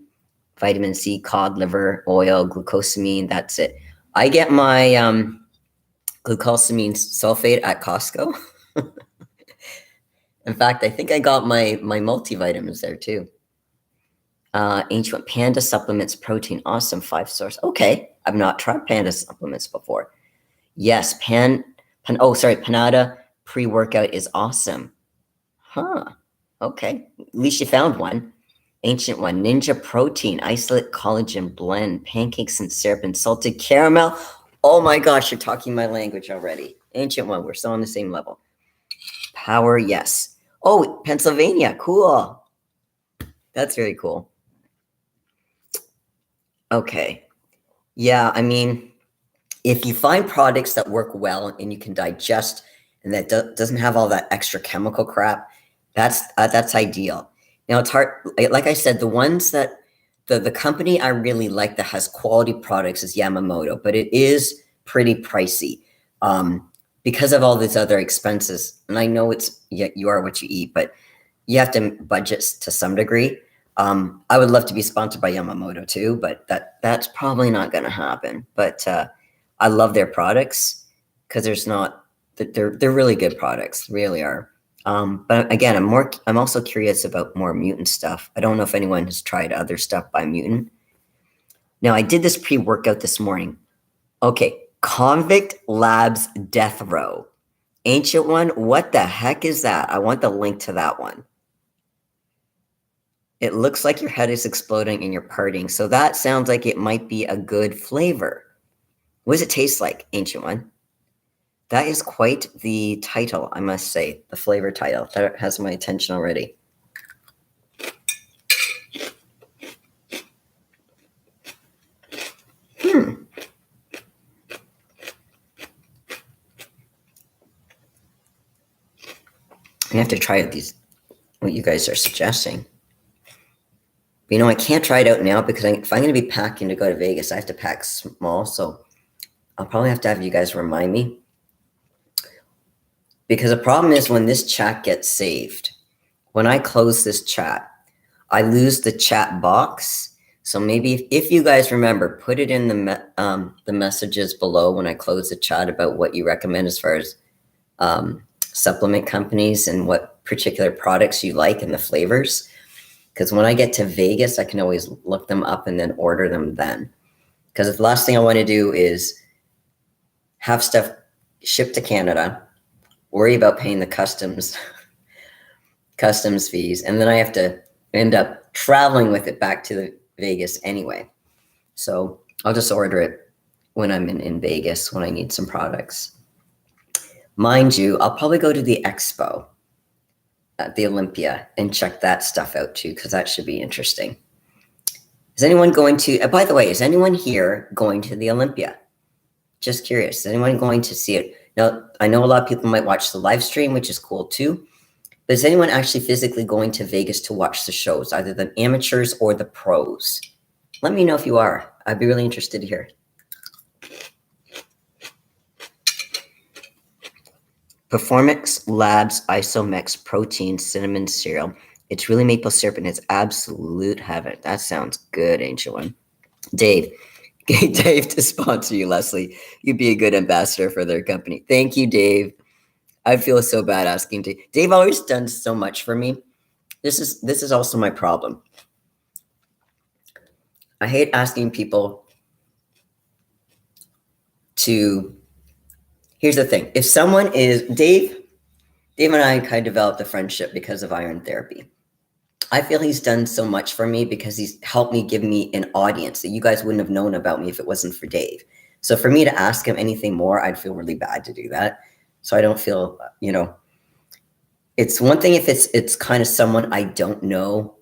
Vitamin C, cod liver, oil, glucosamine. That's it. I get my glucosamine sulfate at Costco. In fact, I think I got my multivitamins there too. Ancient Panda supplements, protein, awesome, 5 stars. Okay, I've not tried Panda supplements before. Yes, Panada pre-workout is awesome. Huh. Okay, at least you found one. Ancient one, Ninja Protein, Isolate Collagen Blend, Pancakes and Syrup and Salted Caramel. Oh my gosh, you're talking my language already. Ancient one, we're still on the same level. Power, yes. Oh, Pennsylvania, cool. That's very cool. Okay. Yeah, I mean, if you find products that work well and you can digest and that doesn't have all that extra chemical crap, that's ideal. Now it's hard. Like I said, the ones that the company I really like that has quality products is Yamamoto, but it is pretty pricey because of all these other expenses. And I know you are what you eat, but you have to budget to some degree. I would love to be sponsored by Yamamoto too, but that's probably not going to happen. But I love their products because they're really good products, really are. But again, I'm also curious about more mutant stuff. I don't know if anyone has tried other stuff by mutant. Now I did this pre-workout this morning. Okay, Convict Labs Death Row. Ancient one, what the heck is that? I want the link to that one. It looks like your head is exploding and you're partying. So that sounds like it might be a good flavor. What does it taste like, Ancient one? That is quite the title, I must say. The flavor title. That has my attention already. I have to try what you guys are suggesting. But, I can't try it out now because if I'm going to be packing to go to Vegas, I have to pack small. So I'll probably have to have you guys remind me. Because the problem is when this chat gets saved, when I close this chat, I lose the chat box. So maybe if you guys remember, put it in the messages below when I close the chat about what you recommend as far as supplement companies and what particular products you like and the flavors. Because when I get to Vegas, I can always look them up and then order them then. Because the last thing I want to do is have stuff shipped to Canada, worry about paying the customs fees, and then I have to end up traveling with it back to Vegas anyway. So I'll just order it when I'm in Vegas, when I need some products. Mind you, I'll probably go to the expo at the Olympia and check that stuff out too, because that should be interesting. Is anyone going to, by the way, is anyone here going to the Olympia? Just curious, is anyone going to see it? Now, I know a lot of people might watch the live stream, which is cool too, but is anyone actually physically going to Vegas to watch the shows, either the amateurs or the pros? Let me know if you are. I'd be really interested to hear. Performance Labs Isomix Protein Cinnamon Cereal. It's really maple syrup and it's absolute heaven. That sounds good, Ancient One. Dave. Get Dave to sponsor you, Lesley. You'd be a good ambassador for their company. Thank you, Dave. I feel so bad asking Dave. Dave always done so much for me. This is also my problem. I hate asking people to. Here's the thing. If someone is Dave and I kind of developed a friendship because of iron therapy. I feel he's done so much for me because he's helped me give me an audience that you guys wouldn't have known about me if it wasn't for Dave. So for me to ask him anything more, I'd feel really bad to do that. So I don't feel, it's one thing if it's kind of someone I don't know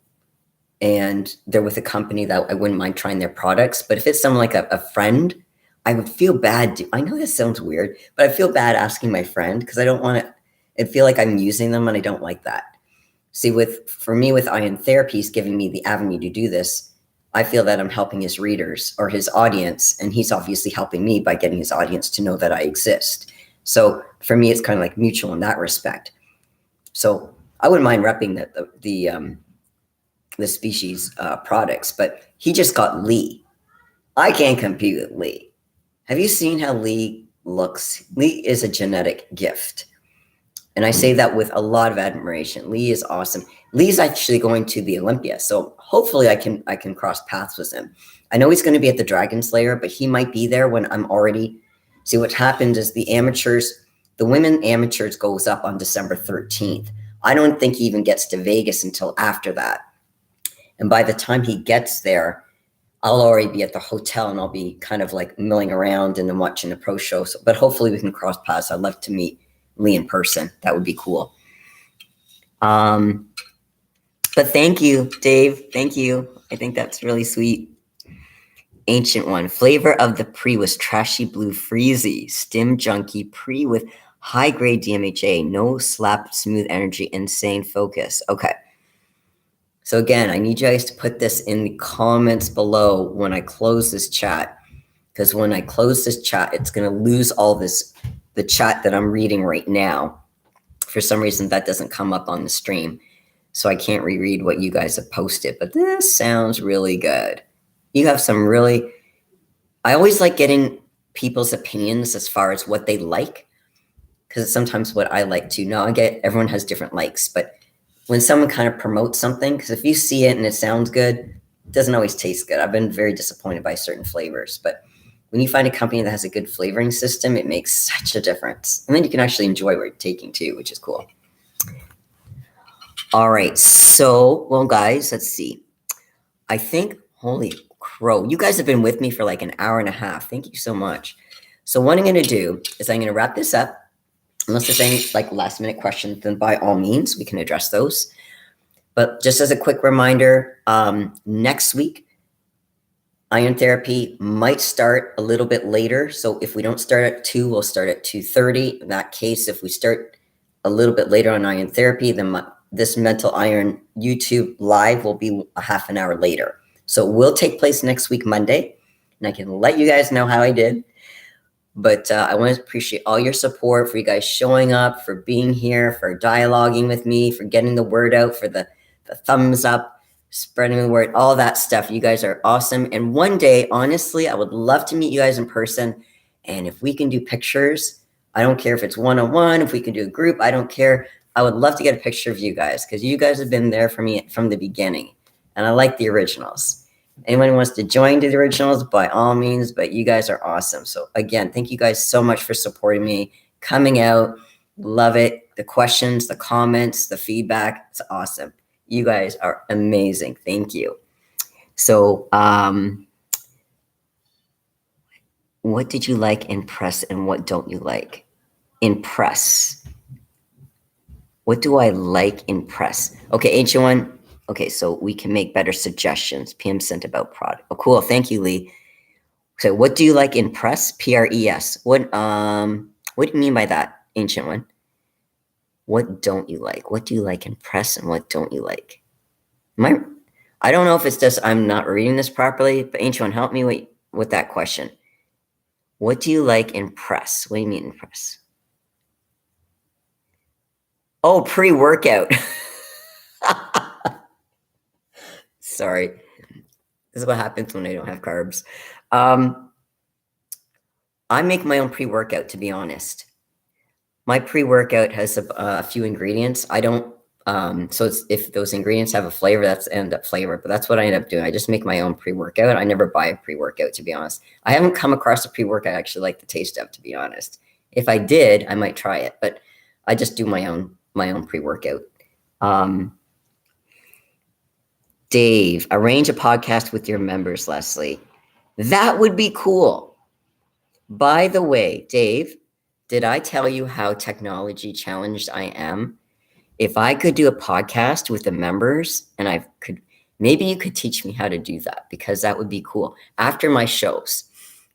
and they're with a company that I wouldn't mind trying their products. But if it's someone like a friend, I would feel bad. I know this sounds weird, but I feel bad asking my friend because I don't want to feel like I'm using them and I don't like that. See, for me, with Iron Therapy, he's giving me the avenue to do this. I feel that I'm helping his readers or his audience, and he's obviously helping me by getting his audience to know that I exist. So for me, it's kind of like mutual in that respect. So I wouldn't mind repping the species products, but he just got Lee. I can't compete with Lee. Have you seen how Lee looks? Lee is a genetic gift. And I say that with a lot of admiration. Lee is awesome. Lee's actually going to the Olympia, so hopefully I can cross paths with him. I know he's going to be at the Dragon Slayer, but he might be there when I'm already. See, what happened is the women amateurs goes up on December 13th. I don't think he even gets to Vegas until after that. And by the time he gets there, I'll already be at the hotel and I'll be kind of like milling around and then watching the pro show. But hopefully we can cross paths. I'd love to meet Lee in person. That would be cool. But thank you, Dave. Thank you. I think that's really sweet. Ancient One. Flavor of the pre was trashy blue freezy. Stim junkie pre with high grade DMHA. No slap, smooth energy, insane focus. Okay. So again, I need you guys to put this in the comments below when I close this chat. Because when I close this chat, it's going to lose all the chat that I'm reading right now. For some reason, that doesn't come up on the stream. So I can't reread what you guys have posted. But this sounds really good. You have some really... I always like getting people's opinions as far as what they like. Because it's sometimes what I like too. Now, I get everyone has different likes. But when someone kind of promotes something, because if you see it and it sounds good, it doesn't always taste good. I've been very disappointed by certain flavors. But when you find a company that has a good flavoring system, it makes such a difference. And then you can actually enjoy what you're taking too, which is cool. All right. So, well, guys, let's see. I think, holy crow, you guys have been with me for like an hour and a half. Thank you so much. So what I'm going to do is I'm going to wrap this up. Unless there's any like last minute questions, then by all means, we can address those. But just as a quick reminder, next week, Iron Therapy might start a little bit later. So if we don't start at 2, we'll start at 2:30. In that case, if we start a little bit later on Iron Therapy, then this Mental Iron YouTube live will be a half an hour later. So it will take place next week, Monday. And I can let you guys know how I did. But I want to appreciate all your support, for you guys showing up, for being here, for dialoguing with me, for getting the word out, for the thumbs up, spreading the word, all that stuff. You guys are awesome. And one day, honestly, I would love to meet you guys in person. And if we can do pictures, I don't care if it's one-on-one, if we can do a group, I don't care. I would love to get a picture of you guys because you guys have been there for me from the beginning. And I like the originals. Anyone who wants to join the originals, by all means, but you guys are awesome. So again, thank you guys so much for supporting me, coming out. Love it. The questions, the comments, the feedback. It's awesome. You guys are amazing. Thank you. So what did you like in press and what don't you like? In press. What do I like in press? Okay, Ancient One. Okay, so we can make better suggestions. PM sent about product. Oh, cool. Thank you, Lee. So what do you like in press? PRES. What do you mean by that, Ancient One? What don't you like? What do you like in press and what don't you like? I don't know if it's just I'm not reading this properly, but Ancient One, help me with that question. What do you like in press? What do you mean in press? Oh, pre-workout. Sorry. This is what happens when I don't have carbs. I make my own pre-workout, to be honest. My pre-workout has a few ingredients. I don't, so if those ingredients have a flavor, that's end up flavor, but that's what I end up doing. I just make my own pre-workout. I never buy a pre-workout, to be honest. I haven't come across a pre-workout I actually like the taste of, to be honest. If I did, I might try it, but I just do my own pre-workout. Dave, arrange a podcast with your members, Lesley. That would be cool. By the way, Dave, did I tell you how technology challenged I am? If I could do a podcast with the members and I could, maybe you could teach me how to do that, because that would be cool after my shows.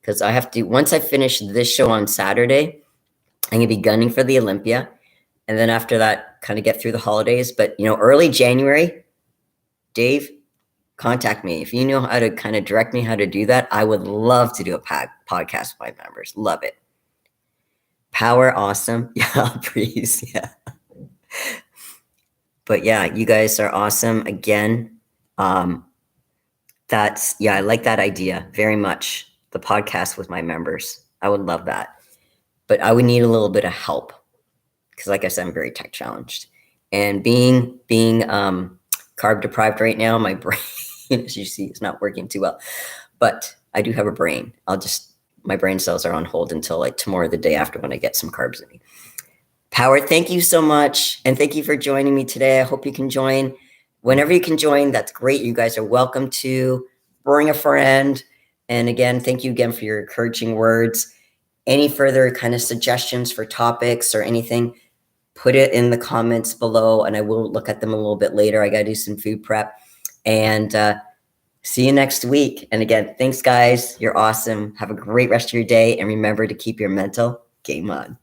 Because I have to, once I finish this show on Saturday, I'm going to be gunning for the Olympia. And then after that, kind of get through the holidays. But, early January, Dave, contact me. If you know how to kind of direct me how to do that, I would love to do a podcast with my members. Love it. Power, awesome. Yeah, please. Yeah. But yeah, you guys are awesome. Again, I like that idea very much. The podcast with my members. I would love that. But I would need a little bit of help because, like I said, I'm very tech challenged. And being carb deprived right now, my brain, as you see, is not working too well. But I do have a brain. My brain cells are on hold until like tomorrow or the day after when I get some carbs in me. Power, thank you so much. And thank you for joining me today. I hope you can join. Whenever you can join, that's great. You guys are welcome to bring a friend. And again, thank you again for your encouraging words. Any further kind of suggestions for topics or anything, put it in the comments below and I will look at them a little bit later. I got to do some food prep. And see you next week. And again, thanks, guys. You're awesome. Have a great rest of your day. And remember to keep your mental game on.